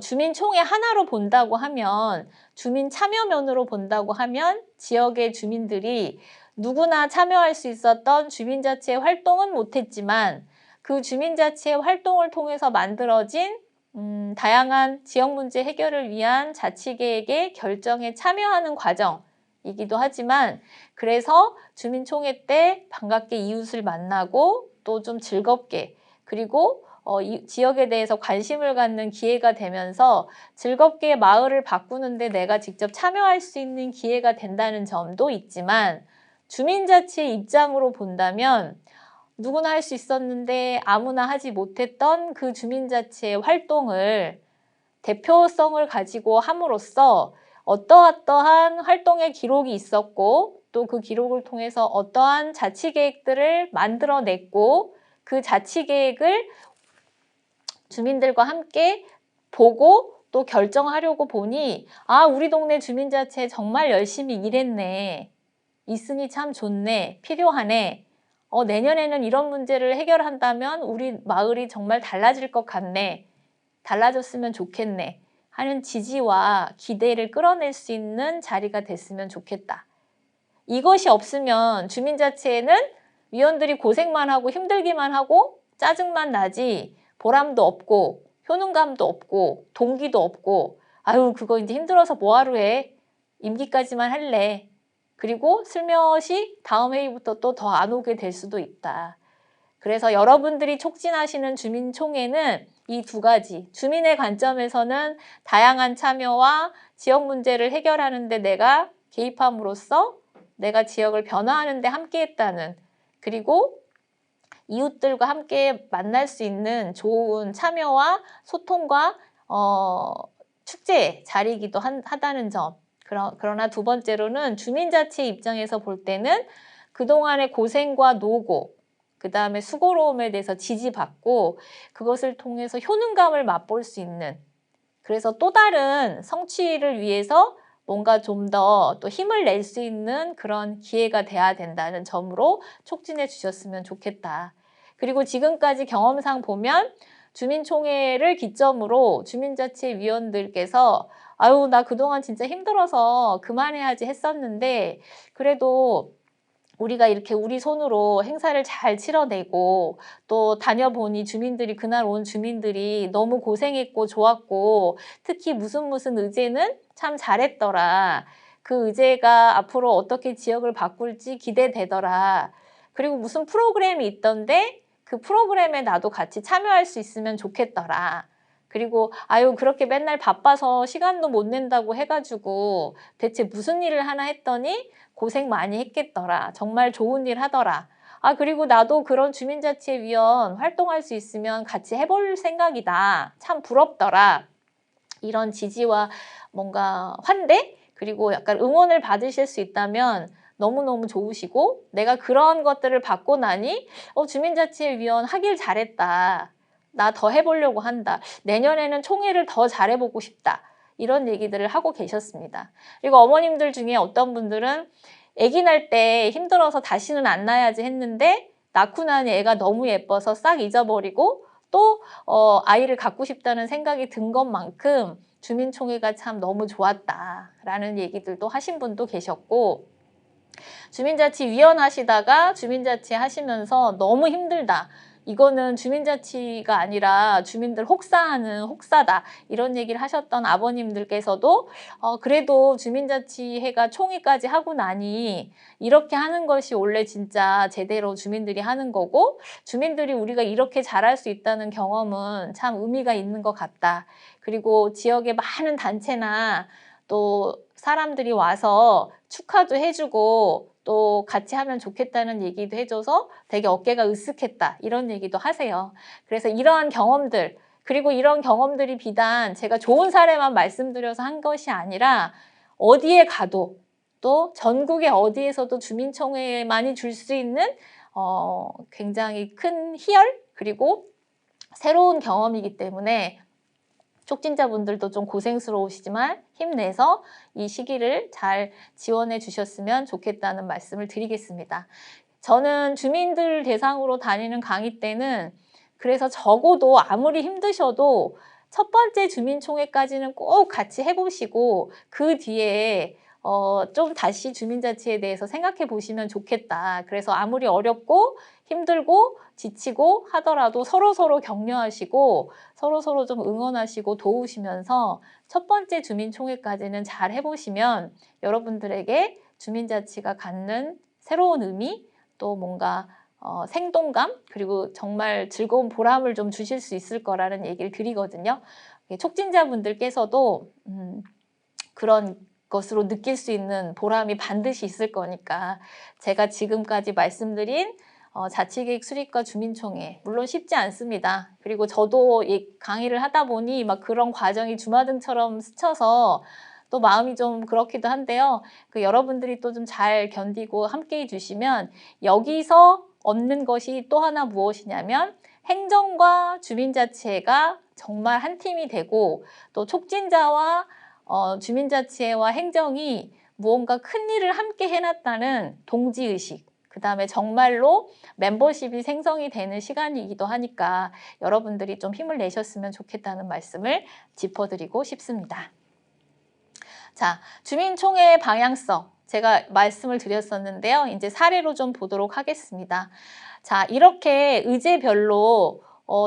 [SPEAKER 1] 주민총회 하나로 본다고 하면 주민 참여면으로 본다고 하면 지역의 주민들이 누구나 참여할 수 있었던 주민자치회 활동은 못했지만 그 주민자치회 활동을 통해서 만들어진 다양한 지역 문제 해결을 위한 자치계획의 결정에 참여하는 과정이기도 하지만 그래서 주민총회 때 반갑게 이웃을 만나고 또 좀 즐겁게 그리고 이 지역에 대해서 관심을 갖는 기회가 되면서 즐겁게 마을을 바꾸는데 내가 직접 참여할 수 있는 기회가 된다는 점도 있지만 주민자치의 입장으로 본다면 누구나 할 수 있었는데 아무나 하지 못했던 그 주민자치의 활동을 대표성을 가지고 함으로써 어떠한 활동의 기록이 있었고 또 그 기록을 통해서 어떠한 자치계획들을 만들어냈고 그 자치계획을 주민들과 함께 보고 또 결정하려고 보니 아, 우리 동네 주민자치회 정말 열심히 일했네. 있으니 참 좋네. 필요하네. 내년에는 이런 문제를 해결한다면 우리 마을이 정말 달라질 것 같네. 달라졌으면 좋겠네. 하는 지지와 기대를 끌어낼 수 있는 자리가 됐으면 좋겠다. 이것이 없으면 주민자치회는 위원들이 고생만 하고 힘들기만 하고 짜증만 나지 보람도 없고 효능감도 없고 동기도 없고 아유 그거 이제 힘들어서 뭐하러 해. 임기까지만 할래. 그리고 슬며시 다음 회의부터 또 더 안 오게 될 수도 있다. 그래서 여러분들이 촉진하시는 주민총회는 이 두 가지, 주민의 관점에서는 다양한 참여와 지역 문제를 해결하는 데 내가 개입함으로써 내가 지역을 변화하는 데 함께했다는 그리고 이웃들과 함께 만날 수 있는 좋은 참여와 소통과 축제의 자리이기도 하다는 점. 그러나 두 번째로는 주민자치 입장에서 볼 때는 그동안의 고생과 노고, 그 다음에 수고로움에 대해서 지지받고 그것을 통해서 효능감을 맛볼 수 있는 그래서 또 다른 성취를 위해서 뭔가 좀 더 또 힘을 낼 수 있는 그런 기회가 돼야 된다는 점으로 촉진해 주셨으면 좋겠다. 그리고 지금까지 경험상 보면 주민총회를 기점으로 주민자치 위원들께서 아유 나 그동안 진짜 힘들어서 그만해야지 했었는데 그래도 우리가 이렇게 우리 손으로 행사를 잘 치러내고 또 다녀보니 주민들이 그날 온 주민들이 너무 고생했고 좋았고 특히 무슨 의제는 참 잘했더라. 그 의제가 앞으로 어떻게 지역을 바꿀지 기대되더라. 그리고 무슨 프로그램이 있던데 그 프로그램에 나도 같이 참여할 수 있으면 좋겠더라. 그리고 아유 그렇게 맨날 바빠서 시간도 못 낸다고 해가지고 대체 무슨 일을 하나 했더니 고생 많이 했겠더라. 정말 좋은 일 하더라. 아 그리고 나도 그런 주민자치회 위원 활동할 수 있으면 같이 해볼 생각이다. 참 부럽더라. 이런 지지와 뭔가 환대 그리고 약간 응원을 받으실 수 있다면 너무너무 좋으시고 내가 그런 것들을 받고 나니 주민자치회 위원 하길 잘했다. 나 더 해보려고 한다. 내년에는 총회를 더 잘해보고 싶다. 이런 얘기들을 하고 계셨습니다. 그리고 어머님들 중에 어떤 분들은 아기 날 때 힘들어서 다시는 안 낳아야지 했는데 낳고 나니 애가 너무 예뻐서 싹 잊어버리고 또 아이를 갖고 싶다는 생각이 든 것만큼 주민총회가 참 너무 좋았다라는 얘기들도 하신 분도 계셨고, 주민자치위원 하시다가 주민자치 하시면서 너무 힘들다. 이거는 주민자치가 아니라 주민들 혹사하는 혹사다. 이런 얘기를 하셨던 아버님들께서도 그래도 주민자치회가 총회까지 하고 나니 이렇게 하는 것이 원래 진짜 제대로 주민들이 하는 거고, 주민들이 우리가 이렇게 잘할 수 있다는 경험은 참 의미가 있는 것 같다. 그리고 지역의 많은 단체나 또 사람들이 와서 축하도 해주고 또 같이 하면 좋겠다는 얘기도 해줘서 되게 어깨가 으쓱했다, 이런 얘기도 하세요. 그래서 이러한 경험들, 그리고 이런 경험들이 비단 제가 좋은 사례만 말씀드려서 한 것이 아니라 어디에 가도 또 전국의 어디에서도 주민총회만이 줄 수 있는 굉장히 큰 희열, 그리고 새로운 경험이기 때문에 촉진자분들도 좀 고생스러우시지만 힘내서 이 시기를 잘 지원해 주셨으면 좋겠다는 말씀을 드리겠습니다. 저는 주민들 대상으로 다니는 강의 때는 그래서 적어도 아무리 힘드셔도 첫 번째 주민총회까지는 꼭 같이 해보시고 그 뒤에 좀 다시 주민자치에 대해서 생각해 보시면 좋겠다. 그래서 아무리 어렵고 힘들고 지치고 하더라도 서로서로 격려하시고 서로서로 좀 응원하시고 도우시면서 첫 번째 주민총회까지는 잘 해보시면 여러분들에게 주민자치가 갖는 새로운 의미, 또 뭔가 생동감, 그리고 정말 즐거운 보람을 좀 주실 수 있을 거라는 얘기를 드리거든요. 촉진자분들께서도 그런 것으로 느낄 수 있는 보람이 반드시 있을 거니까 제가 지금까지 말씀드린 자치계획 수립과 주민총회, 물론 쉽지 않습니다. 그리고 저도 이 강의를 하다 보니 막 그런 과정이 주마등처럼 스쳐서 또 마음이 좀 그렇기도 한데요. 여러분들이 또 좀 잘 견디고 함께 해주시면 여기서 얻는 것이 또 하나 무엇이냐면 행정과 주민자치회가 정말 한 팀이 되고 또 촉진자와 주민자치회와 행정이 무언가 큰 일을 함께 해놨다는 동지의식, 그 다음에 정말로 멤버십이 생성이 되는 시간이기도 하니까 여러분들이 좀 힘을 내셨으면 좋겠다는 말씀을 짚어드리고 싶습니다. 자, 주민총회의 방향성 제가 말씀을 드렸었는데요. 이제 사례로 좀 보도록 하겠습니다. 자, 이렇게 의제별로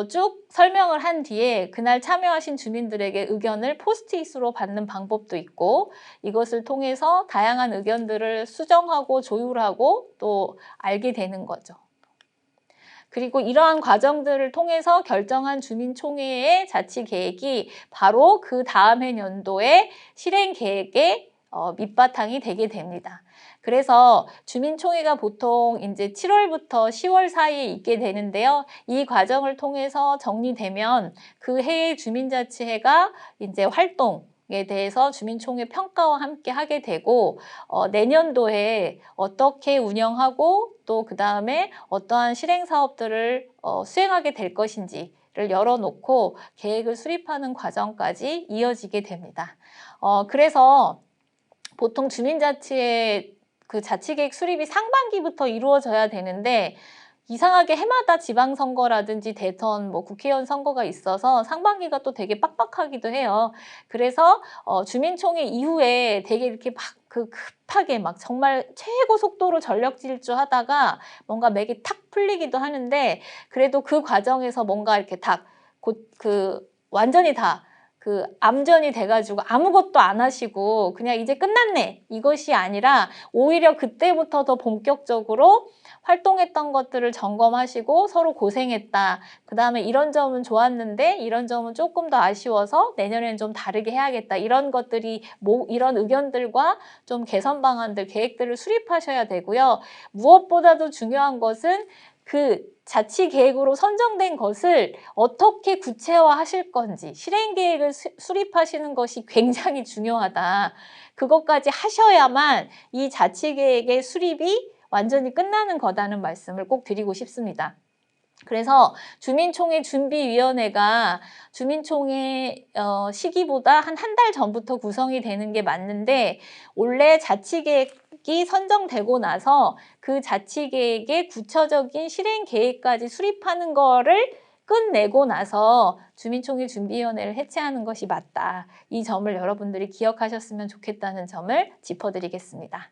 [SPEAKER 1] 쭉 설명을 한 뒤에 그날 참여하신 주민들에게 의견을 포스트잇으로 받는 방법도 있고, 이것을 통해서 다양한 의견들을 수정하고 조율하고 또 알게 되는 거죠. 그리고 이러한 과정들을 통해서 결정한 주민총회의 자치계획이 바로 그 다음 해 연도의 실행계획의 밑바탕이 되게 됩니다. 그래서 주민총회가 보통 이제 7월부터 10월 사이에 있게 되는데요. 이 과정을 통해서 정리되면 그 해의 주민자치회가 이제 활동에 대해서 주민총회 평가와 함께 하게 되고, 내년도에 어떻게 운영하고 또 그 다음에 어떠한 실행 사업들을 수행하게 될 것인지를 열어놓고 계획을 수립하는 과정까지 이어지게 됩니다. 그래서 보통 주민자치의 그 자치계획 수립이 상반기부터 이루어져야 되는데, 이상하게 해마다 지방선거라든지 대선, 국회의원 선거가 있어서 상반기가 또 되게 빡빡하기도 해요. 그래서 주민총회 이후에 되게 이렇게 막 급하게 막 정말 최고 속도로 전력 질주하다가 뭔가 맥이 탁 풀리기도 하는데, 그래도 그 과정에서 뭔가 이렇게 완전히 다 암전이 돼가지고 아무것도 안 하시고 그냥 이제 끝났네, 이것이 아니라 오히려 그때부터 더 본격적으로 활동했던 것들을 점검하시고 서로 고생했다, 그 다음에 이런 점은 좋았는데 이런 점은 조금 더 아쉬워서 내년에는 좀 다르게 해야겠다, 이런 것들이 이런 의견들과 좀 개선 방안들, 계획들을 수립하셔야 되고요. 무엇보다도 중요한 것은 그 자치계획으로 선정된 것을 어떻게 구체화하실 건지, 실행계획을 수립하시는 것이 굉장히 중요하다. 그것까지 하셔야만 이 자치계획의 수립이 완전히 끝나는 거다는 말씀을 꼭 드리고 싶습니다. 그래서 주민총회 준비위원회가 주민총회 시기보다 한 달 전부터 구성이 되는 게 맞는데 원래 자치계획이 선정되고 나서 그 자치계획의 구체적인 실행 계획까지 수립하는 거를 끝내고 나서 주민총회 준비위원회를 해체하는 것이 맞다. 이 점을 여러분들이 기억하셨으면 좋겠다는 점을 짚어드리겠습니다.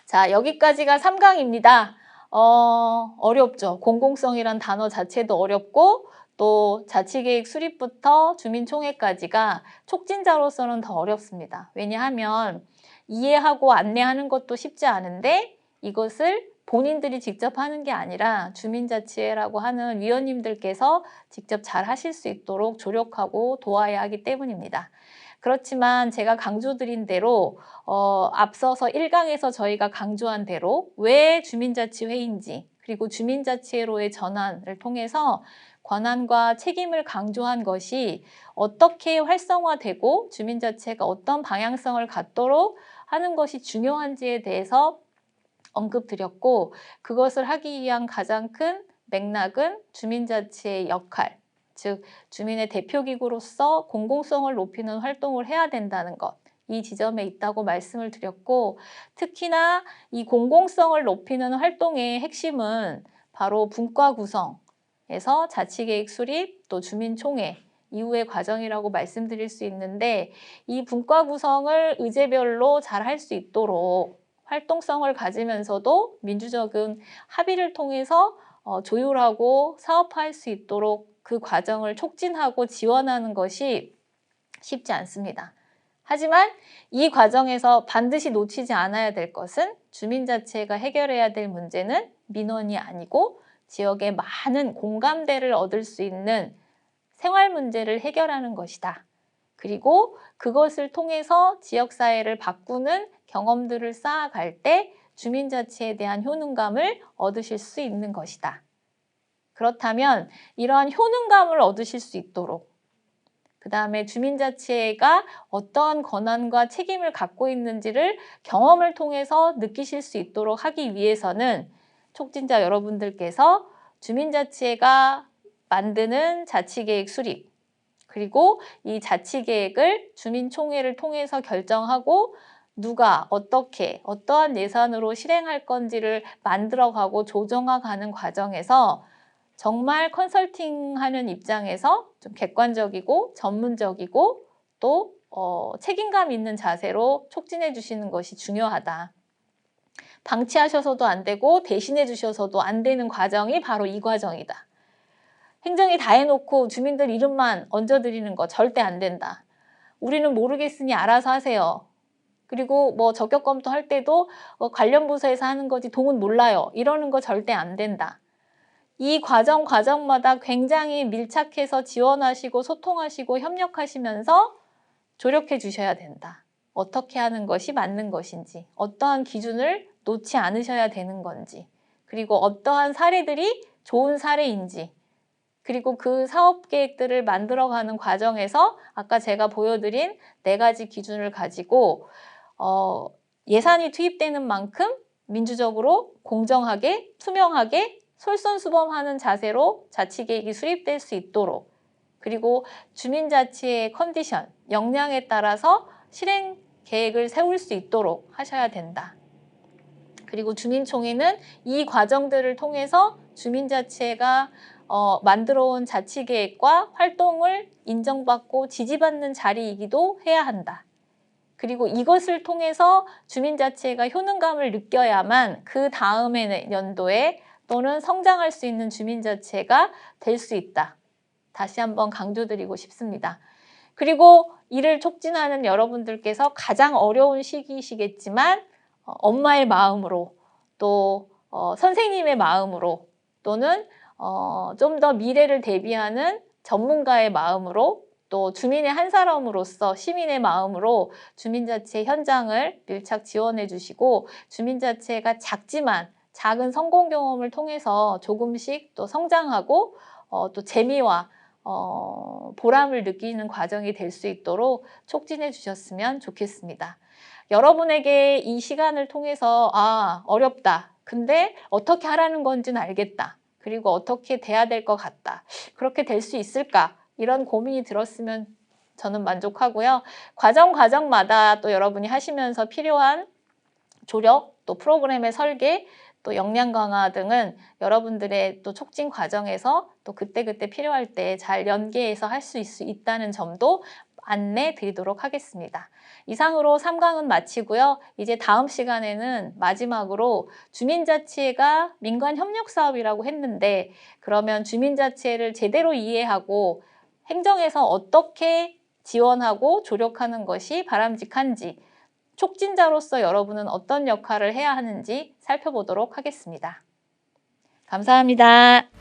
[SPEAKER 1] 자, 여기까지가 3강입니다. 어렵죠. 공공성이란 단어 자체도 어렵고 또 자치계획 수립부터 주민총회까지가 촉진자로서는 더 어렵습니다. 왜냐하면 이해하고 안내하는 것도 쉽지 않은데 이것을 본인들이 직접 하는 게 아니라 주민자치회라고 하는 위원님들께서 직접 잘 하실 수 있도록 조력하고 도와야 하기 때문입니다. 그렇지만 제가 강조드린 대로 앞서서 1강에서 저희가 강조한 대로 왜 주민자치회인지 그리고 주민자치회로의 전환을 통해서 권한과 책임을 강조한 것이 어떻게 활성화되고 주민자치회가 어떤 방향성을 갖도록 하는 것이 중요한지에 대해서 언급드렸고 그것을 하기 위한 가장 큰 맥락은 주민자치의 역할, 즉 주민의 대표기구로서 공공성을 높이는 활동을 해야 된다는 것, 이 지점에 있다고 말씀을 드렸고 특히나 이 공공성을 높이는 활동의 핵심은 바로 분과 구성에서 자치계획 수립, 또 주민총회 이후의 과정이라고 말씀드릴 수 있는데 이 분과 구성을 의제별로 잘 할 수 있도록 활동성을 가지면서도 민주적인 합의를 통해서 조율하고 사업화할 수 있도록 그 과정을 촉진하고 지원하는 것이 쉽지 않습니다. 하지만 이 과정에서 반드시 놓치지 않아야 될 것은 주민자치회가 해결해야 될 문제는 민원이 아니고 지역의 많은 공감대를 얻을 수 있는 생활 문제를 해결하는 것이다. 그리고 그것을 통해서 지역사회를 바꾸는 경험들을 쌓아갈 때 주민자치에 대한 효능감을 얻으실 수 있는 것이다. 그렇다면 이러한 효능감을 얻으실 수 있도록 그 다음에 주민자치회가 어떠한 권한과 책임을 갖고 있는지를 경험을 통해서 느끼실 수 있도록 하기 위해서는 촉진자 여러분들께서 주민자치회가 만드는 자치계획 수립 그리고 이 자치계획을 주민총회를 통해서 결정하고 누가 어떻게 어떠한 예산으로 실행할 건지를 만들어가고 조정해가는 과정에서 정말 컨설팅하는 입장에서 좀 객관적이고 전문적이고 또 책임감 있는 자세로 촉진해 주시는 것이 중요하다. 방치하셔서도 안 되고 대신해 주셔서도 안 되는 과정이 바로 이 과정이다. 행정이 다 해놓고 주민들 이름만 얹어드리는 거 절대 안 된다. 우리는 모르겠으니 알아서 하세요. 그리고 뭐 적격 검토할 때도 관련 부서에서 하는 거지 동은 몰라요. 이러는 거 절대 안 된다. 이 과정마다 굉장히 밀착해서 지원하시고 소통하시고 협력하시면서 조력해 주셔야 된다. 어떻게 하는 것이 맞는 것인지, 어떠한 기준을 놓지 않으셔야 되는 건지, 그리고 어떠한 사례들이 좋은 사례인지, 그리고 그 사업 계획들을 만들어가는 과정에서 아까 제가 보여드린 4가지 기준을 가지고 예산이 투입되는 만큼 민주적으로 공정하게 투명하게 솔선수범하는 자세로 자치계획이 수립될 수 있도록 그리고 주민자치의 컨디션, 역량에 따라서 실행 계획을 세울 수 있도록 하셔야 된다. 그리고 주민총회는 이 과정들을 통해서 주민자치회가 만들어온 자치계획과 활동을 인정받고 지지받는 자리이기도 해야 한다. 그리고 이것을 통해서 주민자치회가 효능감을 느껴야만 그 다음에 연도에 또는 성장할 수 있는 주민자치회가 될 수 있다. 다시 한번 강조드리고 싶습니다. 그리고 이를 促진하는 여러분들께서 가장 어려운 시기이시겠지만 엄마의 마음으로 또 선생님의 마음으로 또는 좀 더 미래를 대비하는 전문가의 마음으로 또 주민의 한 사람으로서 시민의 마음으로 주민자치회 현장을 밀착 지원해 주시고 주민자치회가 작지만 작은 성공 경험을 통해서 조금씩 또 성장하고 또 재미와 보람을 느끼는 과정이 될 수 있도록 촉진해 주셨으면 좋겠습니다. 여러분에게 이 시간을 통해서 어렵다. 근데 어떻게 하라는 건지는 알겠다. 그리고 어떻게 돼야 될 것 같다. 그렇게 될 수 있을까? 이런 고민이 들었으면 저는 만족하고요. 과정마다 또 여러분이 하시면서 필요한 조력, 또 프로그램의 설계, 또 역량 강화 등은 여러분들의 또 촉진 과정에서 또 그때그때 필요할 때 잘 연계해서 할 수 있다는 점도 안내 드리도록 하겠습니다. 이상으로 3강은 마치고요. 이제 다음 시간에는 마지막으로 주민자치회가 민관협력사업이라고 했는데, 그러면 주민자치회를 제대로 이해하고 행정에서 어떻게 지원하고 조력하는 것이 바람직한지, 촉진자로서 여러분은 어떤 역할을 해야 하는지 살펴보도록 하겠습니다. 감사합니다.